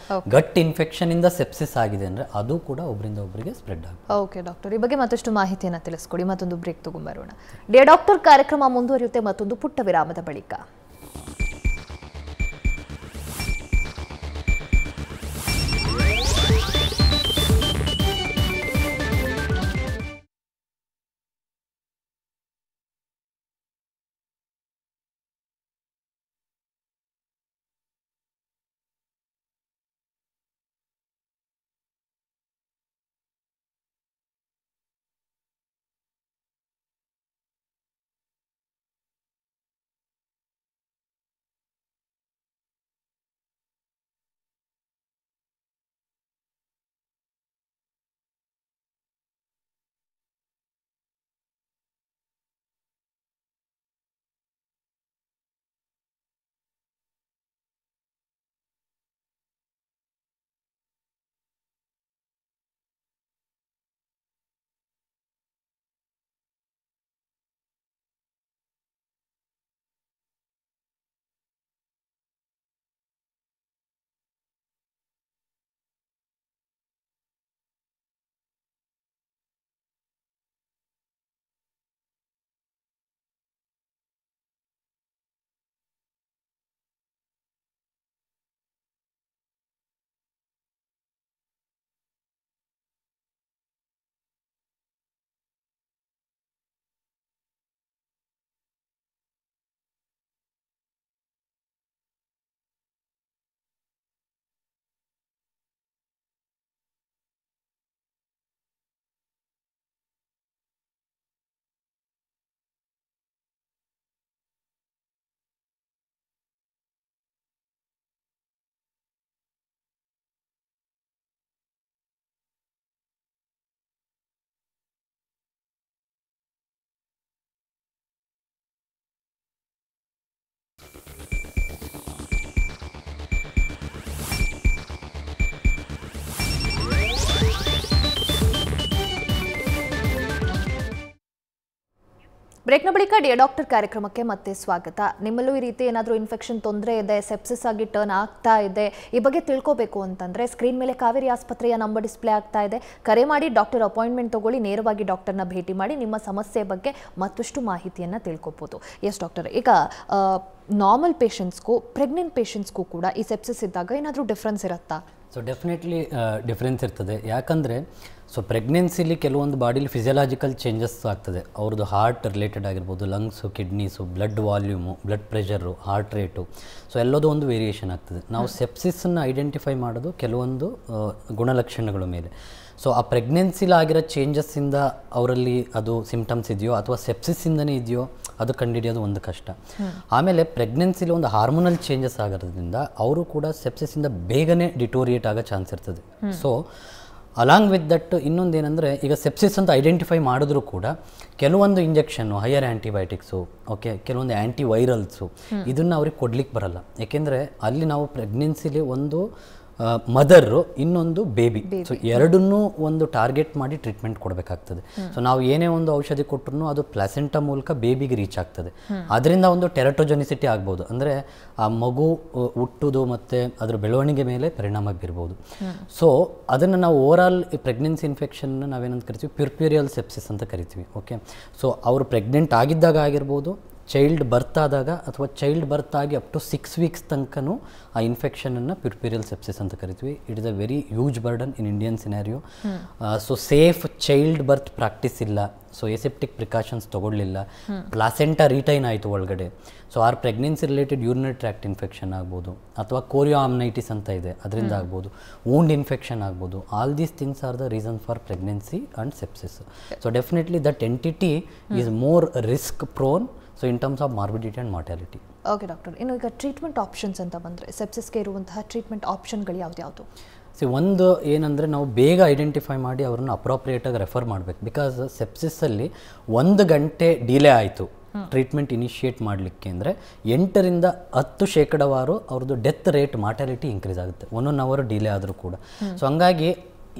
ಗಟ್ ಇನ್ಫೆಕ್ಷನಿಂದ ಸೆಪ್ಸಿಸ್ ಆಗಿದೆ ಅಂದರೆ ಅದು ಕೂಡ ಒಬ್ಬರಿಂದ ಒಬ್ಬರಿಗೆ ಸ್ಪ್ರೆಡ್ ಆಗುತ್ತೆ. ಓಕೆ ಡಾಕ್ಟರ್, ಈ ಬಗ್ಗೆ ಮತ್ತಷ್ಟು ಮಾಹಿತಿಯನ್ನು ತಿಳಿಸ್ಕೊಡಿ. ಮತ್ತೊಂದು ಬ್ರೇಕ್ ತಗೊಂಡ್ಬರೋಣ. ಡಿಯರ್ ಡಾಕ್ಟರ್ ಕಾರ್ಯಕ್ರಮ ಮುಂದುವರಿಯುತ್ತೆ ಮತ್ತೊಂದು ಪುಟ್ಟ ವಿರಾಮದ ಬಳಿಕ. ಬ್ರೇಕ್ನ ಬಳಿಕ ಡಿಯರ್ ಡಾಕ್ಟರ್ ಕಾರ್ಯಕ್ರಮಕ್ಕೆ ಮತ್ತೆ ಸ್ವಾಗತ. ನಿಮ್ಮಲ್ಲೂ ಈ ರೀತಿ ಏನಾದರೂ ಇನ್ಫೆಕ್ಷನ್ ತೊಂದರೆ ಇದೆ, ಸೆಪ್ಸಿಸ್ ಆಗಿ ಟರ್ನ್ ಆಗ್ತಾ ಇದೆ, ಈ ಬಗ್ಗೆ ತಿಳ್ಕೋಬೇಕು ಅಂತಂದ್ರೆ ಸ್ಕ್ರೀನ್ ಮೇಲೆ ಕಾವೇರಿ ಆಸ್ಪತ್ರೆಯ ನಂಬರ್ ಡಿಸ್ಪ್ಲೇ ಆಗ್ತಾ ಇದೆ. ಕರೆ ಮಾಡಿ ಡಾಕ್ಟರ್ ಅಪಾಯಿಂಟ್ಮೆಂಟ್ ತಗೊಳ್ಳಿ, ನೇರವಾಗಿ ಡಾಕ್ಟರ್ನ ಭೇಟಿ ಮಾಡಿ ನಿಮ್ಮ ಸಮಸ್ಯೆ ಬಗ್ಗೆ ಮತ್ತಷ್ಟು ಮಾಹಿತಿಯನ್ನು ತಿಳ್ಕೊಬೋದು. ಎಸ್ ಡಾಕ್ಟರ್, ಈಗ ನಾರ್ಮಲ್ ಪೇಷಂಟ್ಸ್ಗೂ ಪ್ರೆಗ್ನೆಂಟ್ ಪೇಷಂಟ್ಸ್ಗೂ ಕೂಡ ಈ ಸೆಪ್ಸಿಸ್ ಇದ್ದಾಗ ಏನಾದರೂ ಡಿಫ್ರೆನ್ಸ್ ಇರುತ್ತಾ? ಸೊ ಡೆಫಿನೆಟ್ಲಿ ಡಿಫ್ರೆನ್ಸ್ ಇರ್ತದೆ. ಯಾಕಂದರೆ ಸೊ ಪ್ರೆಗ್ನೆನ್ಸಿಲಿ ಕೆಲವೊಂದು ಬಾಡಿಲಿ ಫಿಸಿಯಲಾಜಿಕಲ್ ಚೇಂಜಸ್ ಆಗ್ತದೆ. ಅವ್ರದ್ದು ಹಾರ್ಟ್ ರಿಲೇಟೆಡ್ ಆಗಿರ್ಬೋದು, lungs, kidneys, blood volume, blood pressure, heart rate, so ಎಲ್ಲದೂ ಒಂದು ವೇರಿಯೇಷನ್ ಆಗ್ತದೆ. ನಾವು ಸೆಪ್ಸಿಸನ್ನು ಐಡೆಂಟಿಫೈ ಮಾಡೋದು ಕೆಲವೊಂದು ಗುಣಲಕ್ಷಣಗಳ ಮೇಲೆ. ಸೊ ಆ ಪ್ರೆಗ್ನೆನ್ಸಿಲಾಗಿರೋ ಚೇಂಜಸ್ಸಿಂದ ಅವರಲ್ಲಿ ಅದು ಸಿಂಪ್ಟಮ್ಸ್ ಇದೆಯೋ ಅಥವಾ ಸೆಪ್ಸಿಸ್ಸಿಂದನೇ ಇದೆಯೋ ಅದು ಕಂಡುಹಿಡಿಯೋದು ಒಂದು ಕಷ್ಟ. ಆಮೇಲೆ ಪ್ರೆಗ್ನೆನ್ಸಿಲಿ ಒಂದು ಹಾರ್ಮೋನಲ್ ಚೇಂಜಸ್ ಆಗೋದ್ರಿಂದ ಅವರು ಕೂಡ ಸೆಪ್ಸಿಸ್ಸಿಂದ ಬೇಗನೆ ಡಿಟೋರಿಯೇಟ್ ಆಗೋ ಚಾನ್ಸ್ ಇರ್ತದೆ. ಸೊ ಅಲಾಂಗ್ ವಿತ್ ದಟ್ ಇನ್ನೊಂದೇನೆಂದರೆ, ಈಗ ಸೆಪ್ಸಿಸ್ ಅಂತ ಐಡೆಂಟಿಫೈ ಮಾಡಿದ್ರೂ ಕೂಡ ಕೆಲವೊಂದು ಇಂಜೆಕ್ಷನ್ನು, ಹೈಯರ್ ಆ್ಯಂಟಿಬಯೋಟಿಕ್ಸು, ಓಕೆ, ಕೆಲವೊಂದು ಆ್ಯಂಟಿವೈರಲ್ಸು ಇದನ್ನು ಅವ್ರಿಗೆ ಕೊಡ್ಲಿಕ್ಕೆ ಬರಲ್ಲ. ಯಾಕೆಂದರೆ ಅಲ್ಲಿ ನಾವು ಪ್ರೆಗ್ನೆನ್ಸಿಲಿ ಒಂದು ಮದರು, ಇನ್ನೊಂದು ಬೇಬಿ, ಸೊ ಎರಡನ್ನೂ ಒಂದು ಟಾರ್ಗೆಟ್ ಮಾಡಿ ಟ್ರೀಟ್ಮೆಂಟ್ ಕೊಡಬೇಕಾಗ್ತದೆ. ಸೊ ನಾವು ಏನೇ ಒಂದು ಔಷಧಿ ಕೊಟ್ಟರು ಅದು ಪ್ಲಾಸೆಂಟಾ ಮೂಲಕ ಬೇಬಿಗೆ ರೀಚ್ ಆಗ್ತದೆ. ಅದರಿಂದ ಒಂದು ಟೆರಟೋಜೆನಿಸಿಟಿ ಆಗ್ಬೋದು, ಅಂದರೆ ಆ ಮಗು ಹುಟ್ಟುದು ಮತ್ತು ಅದರ ಬೆಳವಣಿಗೆ ಮೇಲೆ ಪರಿಣಾಮ ಬೀರ್ಬೋದು. ಸೊ ಅದನ್ನು ನಾವು ಓವರಾಲ್ ಪ್ರೆಗ್ನೆನ್ಸಿ ಇನ್ಫೆಕ್ಷನ್ನ ನಾವೇನಂತ ಕರಿತೀವಿ, ಪ್ಯೂರ್ಪ್ಯೂರಿಯಲ್ ಸೆಪ್ಸಿಸ್ ಅಂತ ಕರಿತೀವಿ. ಓಕೆ, ಸೊ ಅವರು ಪ್ರೆಗ್ನೆಂಟ್ ಆಗಿದ್ದಾಗ ಆಗಿರ್ಬೋದು, ಚೈಲ್ಡ್ ಬರ್ತ್ ಆದಾಗ ಅಥವಾ ಚೈಲ್ಡ್ ಬರ್ತ್ ಆಗಿ ಅಪ್ ಟು 6 ವೀಕ್ಸ್ ತನಕನೂ ಆ ಇನ್ಫೆಕ್ಷನನ್ನು ಪ್ಯೂರ್ಪ್ಯೂರಿಯಲ್ ಸೆಪ್ಸಿಸ್ ಅಂತ ಕರಿತೀವಿ. It is a very huge burden in Indian scenario. So safe childbirth practice ಇಲ್ಲ, ಸೊ ಎಸೆಪ್ಟಿಕ್ ಪ್ರಿಕಾಷನ್ಸ್ ತೊಗೊಳ್ಳಿಲ್ಲ, ಪ್ಲಾಸೆಂಟಾ ರಿಟೈನ್ ಆಯಿತು ಒಳಗಡೆ, so or pregnancy related urinary tract infection ಆಗ್ಬೋದು, ಅಥವಾ ಕೋರಿಯೋಆಮ್ನೈಟಿಸ್ ಅಂತ ಇದೆ ಅದರಿಂದ ಆಗ್ಬೋದು, ವೂಂಡ್ ಇನ್ಫೆಕ್ಷನ್ ಆಗ್ಬೋದು. All these things are the reason for pregnancy and sepsis. So definitely that entity is more risk prone, so in terms of morbidity and mortality. Okay doctor, ಇನ್ನು ಈಗ ಟ್ರೀಟ್ಮೆಂಟ್ ಆಪ್ಷನ್ಸ್ ಅಂತ ಬಂದರೆ ಸೆಪ್ಸಿಸ್ಗೆ ಇರುವಂತಹ ಟ್ರೀಟ್ಮೆಂಟ್ ಆಪ್ಷನ್ಗಳು ಯಾವ್ದು? ಒಂದು ಏನಂದರೆ, ನಾವು ಬೇಗ ಐಡೆಂಟಿಫೈ ಮಾಡಿ ಅವ್ರನ್ನ ಅಪ್ರೋಪ್ರಿಯೇಟಾಗಿ ರೆಫರ್ ಮಾಡಬೇಕು. ಬಿಕಾಸ್ ಸೆಪ್ಸಿಸಲ್ಲಿ 1 ಗಂಟೆ ಡಿಲೇ ಆಯಿತು ಟ್ರೀಟ್ಮೆಂಟ್ ಇನಿಷಿಯೇಟ್ ಮಾಡಲಿಕ್ಕೆ ಅಂದರೆ 8ರಿಂದ 10% ಅವ್ರದ್ದು ಡೆತ್ ರೇಟ್, ಮಾರ್ಟಾಲಿಟಿ ಇನ್ಕ್ರೀಸ್ ಆಗುತ್ತೆ 1 ಅವರ್ ಡಿಲೇ ಆದರೂ ಕೂಡ. ಸೊ ಹಂಗಾಗಿ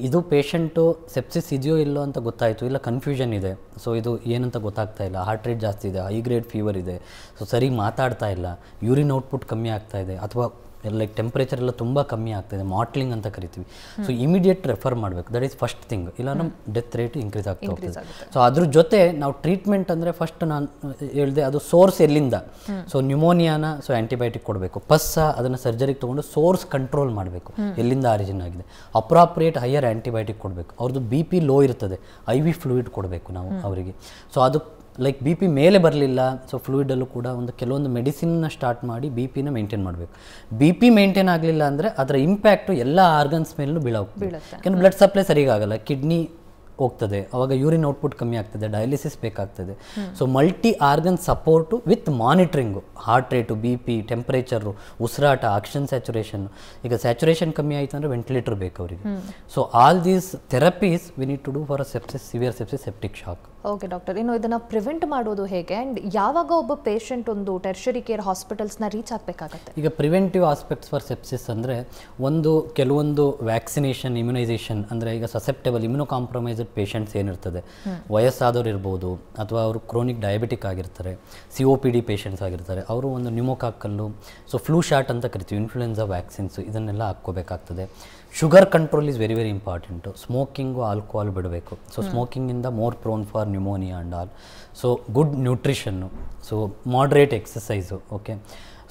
ಇದು ಪೇಷಂಟು ಸೆಪ್ಸಿಸ್ ಇದೆಯೋ ಇಲ್ಲೋ ಅಂತ ಗೊತ್ತಾಯಿತು, ಇಲ್ಲ ಕನ್ಫ್ಯೂಷನ್ ಇದೆ, ಸೊ ಇದು ಏನಂತ ಗೊತ್ತಾಗ್ತಾ ಇಲ್ಲ, ಹಾರ್ಟ್ ರೇಟ್ ಜಾಸ್ತಿ ಇದೆ, ಹೈ ಗ್ರೇಡ್ ಫೀವರ್ ಇದೆ, ಸೊ ಸರಿ ಮಾತಾಡ್ತಾ ಇಲ್ಲ, ಯೂರಿನ್ ಔಟ್ಪುಟ್ ಕಮ್ಮಿ ಆಗ್ತಾ ಇದೆ, ಅಥವಾ ಲೈಕ್ ಟೆಂಪ್ರೇಚರ್ ಎಲ್ಲ ತುಂಬ ಕಮ್ಮಿ ಆಗ್ತಾಯಿದೆ, ಮಾಟ್ಲಿಂಗ್ ಅಂತ ಕರಿತೀವಿ. ಸೊ ಇಮಿಡಿಯೇಟ್ ರೆಫರ್ ಮಾಡಬೇಕು, ದಟ್ ಈಸ್ ಫಸ್ಟ್ ಥಿಂಗ್. ಇಲ್ಲ ನಮ್ಮ ಡೆತ್ ರೇಟ್ ಇನ್ಕ್ರೀಸ್ ಆಗ್ತಾ ಹೋಗ್ತದೆ. ಸೊ ಅದ್ರ ಜೊತೆ ನಾವು ಟ್ರೀಟ್ಮೆಂಟ್ ಅಂದರೆ ಫಸ್ಟ್ ನಾನು ಹೇಳಿದೆ, ಅದು ಸೋರ್ಸ್ ಎಲ್ಲಿಂದ, ಸೊ ನ್ಯೂಮೋನಿಯಾನ ಸೊ ಆ್ಯಂಟಿಬಯೋಟಿಕ್ ಕೊಡಬೇಕು, ಅದನ್ನು ಸರ್ಜರಿಗೆ ತೊಗೊಂಡು ಸೋರ್ಸ್ ಕಂಟ್ರೋಲ್ ಮಾಡಬೇಕು, ಎಲ್ಲಿಂದ ಆರಿಜಿನ್ ಆಗಿದೆ, ಅಪ್ರಾಪ್ರಿಯೇಟ್ ಹೈಯರ್ ಆ್ಯಂಟಿಬಯೋಟಿಕ್ ಕೊಡಬೇಕು. ಅವ್ರದ್ದು BP ಲೋ ಇರ್ತದೆ, IV ಫ್ಲೂಯಿಡ್ ಕೊಡಬೇಕು ನಾವು ಅವರಿಗೆ. ಸೊ ಅದು ಲೈಕ್ BP ಮೇಲೆ ಬರಲಿಲ್ಲ, ಸೊ ಫ್ಲೂಯಿಡಲ್ಲೂ ಕೂಡ ಕೆಲವೊಂದು ಮೆಡಿಸಿನ್ನ ಸ್ಟಾರ್ಟ್ ಮಾಡಿ BP ಮೇಂಟೈನ್ ಮಾಡಬೇಕು. BP ಮೇಂಟೈನ್ ಆಗಲಿಲ್ಲ ಅಂದರೆ ಅದರ ಇಂಪ್ಯಾಕ್ಟು ಎಲ್ಲ ಆರ್ಗನ್ಸ್ ಮೇಲೂ ಬೀಳೋಗ್ತದೆ. ಯಾಕೆಂದರೆ ಬ್ಲಡ್ ಸಪ್ಲೈ ಸರಿಗಾಗಲ್ಲ, ಕಿಡ್ನಿ ಹೋಗ್ತದೆ, ಅವಾಗ ಯೂರಿನ್ ಔಟ್ಪುಟ್ ಕಮ್ಮಿ ಆಗ್ತದೆ, ಡಯಾಲಿಸಿಸ್ ಬೇಕಾಗ್ತದೆ. So multi organ support with monitoring, heart rate, BP, temperature, ಉಸಿರಾಟ, ಆಕ್ಸಿಜನ್ ಸ್ಯಾಚುರೇಷನ್. ಈಗ ಸ್ಯಾಚುರೇಷನ್ ಕಮ್ಮಿ ಆಯಿತು ಅಂದರೆ ವೆಂಟಿಲೇಟರ್ ಬೇಕು ಅವರಿಗೆ. So all these therapies we need to do for a sepsis, severe sepsis, septic shock. Okay doctor, ಇನ್ನು ಇದನ್ನು ಪ್ರಿವೆಂಟ್ ಮಾಡೋದು ಹೇಗೆ, ಆ್ಯಂಡ್ ಯಾವಾಗ ಒಬ್ಬ ಪೇಷಂಟ್ ಒಂದು ಟೆರ್ಷರಿ ಕೇರ್ ಹಾಸ್ಪಿಟಲ್ಸ್ನ ರೀಚ್ ಆಗಬೇಕಾಗತ್ತೆ? ಈಗ ಪ್ರಿವೆಂಟಿವ್ ಆಸ್ಪೆಕ್ಟ್ಸ್ ಫಾರ್ ಸೆಪ್ಸಿಸ್ ಅಂದರೆ ಕೆಲವೊಂದು ವ್ಯಾಕ್ಸಿನೇಷನ್, ಇಮ್ಯುನೈಸೇಷನ್, ಅಂದರೆ ಈಗ ಸಸೆಪ್ಟೆಬಲ್ ಇಮ್ಯುನೋ ಕಾಂಪ್ರಮೈಸ್ಡ್ ಪೇಷಂಟ್ಸ್ ಏನಿರ್ತದೆ, ವಯಸ್ಸಾದವ್ರು ಇರ್ಬೋದು, ಅಥವಾ ಅವರು ಕ್ರೋನಿಕ್ ಡಯಾಬಿಟಿಕ್ ಆಗಿರ್ತಾರೆ, COPD ಪೇಷಂಟ್ಸ್ ಆಗಿರ್ತಾರೆ, ಅವರು ಒಂದು ನ್ಯೂಮೋಕಾಕಲ್ಲು, ಸೊ ಫ್ಲೂ ಶಾಟ್ ಅಂತ ಕರಿತೀವಿ, ಇನ್ಫ್ಲೂಯೆನ್ಸಾ ವ್ಯಾಕ್ಸಿನ್ಸು ಇದನ್ನೆಲ್ಲ ಹಾಕ್ಕೋಬೇಕಾಗ್ತದೆ. Sugar control is very very important. Smoking, alcohol ಬಿಡಬೇಕು. ಸೊ ಸ್ಮೋಕಿಂಗಿಂದ more prone for pneumonia and all. So good nutrition, so moderate exercise, okay.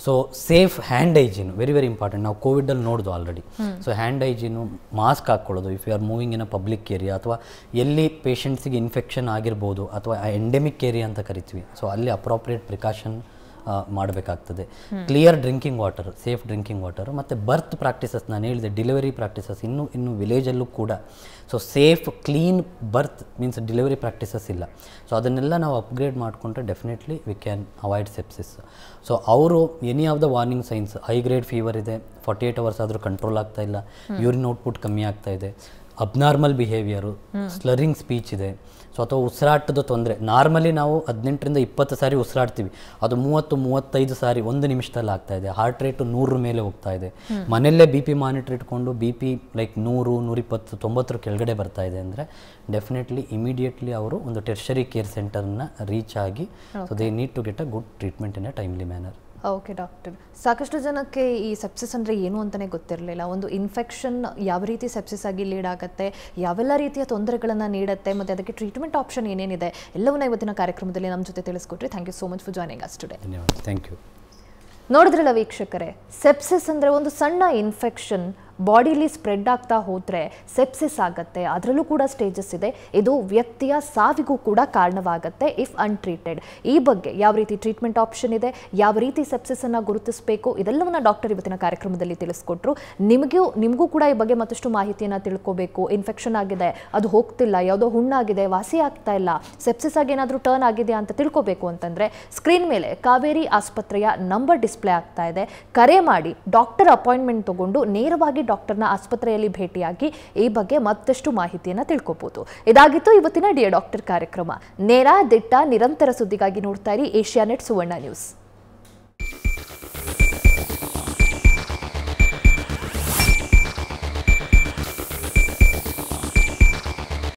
So safe hand hygiene very very important. ನಾವು ಕೋವಿಡಲ್ಲಿ ನೋಡ್ದು already. So hand hygiene, mask ಹಾಕ್ಕೊಳ್ಳೋದು if you are moving in a public area, ಅಥವಾ ಎಲ್ಲಿ ಪೇಷಂಟ್ಸಿಗೆ ಇನ್ಫೆಕ್ಷನ್ ಆಗಿರ್ಬೋದು, ಅಥವಾ ಎಂಡೆಮಿಕ್ ಏರಿಯಾ ಅಂತ ಕರಿತೀವಿ, ಸೊ ಅಲ್ಲಿ ಅಪ್ರೋಪ್ರಿಯೇಟ್ ಪ್ರಿಕಾಷನ್ ಮಾಡಬೇಕಾಗ್ತದೆ. Clear drinking water, safe drinking water, ಮತ್ತು ಬರ್ತ್ ಪ್ರಾಕ್ಟೀಸಸ್ ನಾನು ಹೇಳಿದೆ, ಡೆಲಿವರಿ ಪ್ರಾಕ್ಟೀಸಸ್ ಇನ್ನು ವಿಲೇಜಲ್ಲೂ ಕೂಡ. So safe clean birth means delivery practices ಇಲ್ಲ. ಸೊ ಅದನ್ನೆಲ್ಲ ನಾವು ಅಪ್ಗ್ರೇಡ್ ಮಾಡಿಕೊಂಡ್ರೆ definitely we can avoid sepsis. So ಅವರು any of the warning signs, high grade fever ಇದೆ, 48 ಅವರ್ಸ್ ಆದರೂ ಕಂಟ್ರೋಲ್ ಆಗ್ತಾ ಇಲ್ಲ, ಯೂರಿನ್ ಔಟ್ಪುಟ್ ಕಮ್ಮಿ ಆಗ್ತಾ ಇದೆ, ಅಬ್ನಾರ್ಮಲ್ ಬಿಹೇವಿಯರು, ಸ್ಲರಿಂಗ್ ಸ್ಪೀಚ್ ಇದೆ. ಸೊ ಅಥವಾ ಉಸಿರಾಟದ ತೊಂದರೆ. ನಾರ್ಮಲಿ ನಾವು 18ರಿಂದ 20 ಸಾರಿ ಉಸಿರಾಡ್ತೀವಿ, ಅದು 30-35 ಸಾರಿ 1 ನಿಮಿಷದಲ್ಲಿ ಆಗ್ತಾ ಇದೆ. ಹಾರ್ಟ್ ರೇಟು 100 ಮೇಲೆ ಹೋಗ್ತಾ ಇದೆ. ಮನೆಯಲ್ಲೇ ಬಿ ಪಿ ಮಾನಿಟರ್ ಇಟ್ಕೊಂಡು ಬಿ ಪಿ ಲೈಕ್ 100, 120, 90 ಕೆಳಗಡೆ ಬರ್ತಾ ಇದೆ ಅಂದರೆ ಡೆಫಿನೆಟ್ಲಿ ಇಮಿಡಿಯೇಟ್ಲಿ ಅವರು ಒಂದು ಟೆರ್ಷರಿ ಕೇರ್ ಸೆಂಟರ್ನ ರೀಚ್ ಆಗಿ so they need to get a good treatment in a timely manner. Okay doctor, ಸಾಕಷ್ಟು ಜನಕ್ಕೆ ಈ ಸೆಪ್ಸಿಸ್ ಅಂದರೆ ಏನು ಅಂತಲೇ ಗೊತ್ತಿರಲಿಲ್ಲ. ಒಂದು ಇನ್ಫೆಕ್ಷನ್ ಯಾವ ರೀತಿ ಸೆಪ್ಸಿಸ್ ಆಗಿ ಲೀಡ್ ಆಗುತ್ತೆ, ಯಾವೆಲ್ಲ ರೀತಿಯ ತೊಂದರೆಗಳನ್ನು ನೀಡುತ್ತೆ, ಮತ್ತು ಅದಕ್ಕೆ ಟ್ರೀಟ್ಮೆಂಟ್ ಆಪ್ಷನ್ ಏನೇನಿದೆ ಎಲ್ಲವನ್ನ ಇವತ್ತಿನ ಕಾರ್ಯಕ್ರಮದಲ್ಲಿ ನಮ್ಮ ಜೊತೆ ತಿಳಿಸ್ಕೊಟ್ರಿ. Thank you so much for joining us today. ಧನ್ಯವಾದ. Thank you. ನೋಡಿದ್ರಲ್ಲ ವೀಕ್ಷಕರೇ, ಸೆಪ್ಸಿಸ್ ಅಂದರೆ ಒಂದು ಸಣ್ಣ ಇನ್ಫೆಕ್ಷನ್ ಬಾಡಿಲಿ ಸ್ಪ್ರೆಡ್ ಆಗ್ತಾ ಹೋದರೆ ಸೆಪ್ಸಿಸ್ ಆಗುತ್ತೆ. ಅದರಲ್ಲೂ ಕೂಡ ಸ್ಟೇಜಸ್ ಇದೆ. ಇದು ವ್ಯಕ್ತಿಯ ಸಾವಿಗೂ ಕೂಡ ಕಾರಣವಾಗುತ್ತೆ ಇಫ್ ಅನ್ಟ್ರೀಟೆಡ್. ಈ ಬಗ್ಗೆ ಯಾವ ರೀತಿ ಟ್ರೀಟ್ಮೆಂಟ್ ಆಪ್ಷನ್ ಇದೆ, ಯಾವ ರೀತಿ ಸೆಪ್ಸಿಸನ್ನು ಗುರುತಿಸಬೇಕು, ಇದೆಲ್ಲವನ್ನ ಡಾಕ್ಟರ್ ಇವತ್ತಿನ ಕಾರ್ಯಕ್ರಮದಲ್ಲಿ ತಿಳಿಸ್ಕೊಟ್ರು. ನಿಮಗೂ ಕೂಡ ಈ ಬಗ್ಗೆ ಮತ್ತಷ್ಟು ಮಾಹಿತಿಯನ್ನು ತಿಳ್ಕೋಬೇಕು. ಇನ್ಫೆಕ್ಷನ್ ಆಗಿದೆ, ಅದು ಹೋಗ್ತಿಲ್ಲ, ಯಾವುದೋ ಹುಣ್ಣಾಗಿದೆ, ವಾಸಿ ಆಗ್ತಾ ಇಲ್ಲ, ಸೆಪ್ಸಿಸ್ ಆಗಿ ಏನಾದರೂ ಟರ್ನ್ ಆಗಿದೆ ಅಂತ ತಿಳ್ಕೋಬೇಕು ಅಂತಂದರೆ ಸ್ಕ್ರೀನ್ ಮೇಲೆ ಕಾವೇರಿ ಆಸ್ಪತ್ರೆಯ ನಂಬರ್ ಡಿಸ್ಪ್ಲೇ ಆಗ್ತಾ ಇದೆ. ಕರೆ ಮಾಡಿ ಡಾಕ್ಟರ್ ಅಪಾಯಿಂಟ್ಮೆಂಟ್ ತಗೊಂಡು ನೇರವಾಗಿ ಡಾಕ್ಟರ್ನ ಆಸ್ಪತ್ರೆಯಲ್ಲಿ ಭೇಟಿಯಾಗಿ ಈ ಬಗ್ಗೆ ಮತ್ತಷ್ಟು ಮಾಹಿತಿಯನ್ನು ತಿಳ್ಕೋಬಹುದು. ಇದಾಗಿತ್ತು ಇವತ್ತಿನ ಡಿಯರ್ ಡಾಕ್ಟರ್ ಕಾರ್ಯಕ್ರಮ. ನೇರ, ದಿಟ್ಟ, ನಿರಂತರ ಸುದ್ದಿಗಾಗಿ ನೋಡ್ತಾ ಇರಿ ಏಷ್ಯಾನೆಟ್ ಸುವರ್ಣ ನ್ಯೂಸ್.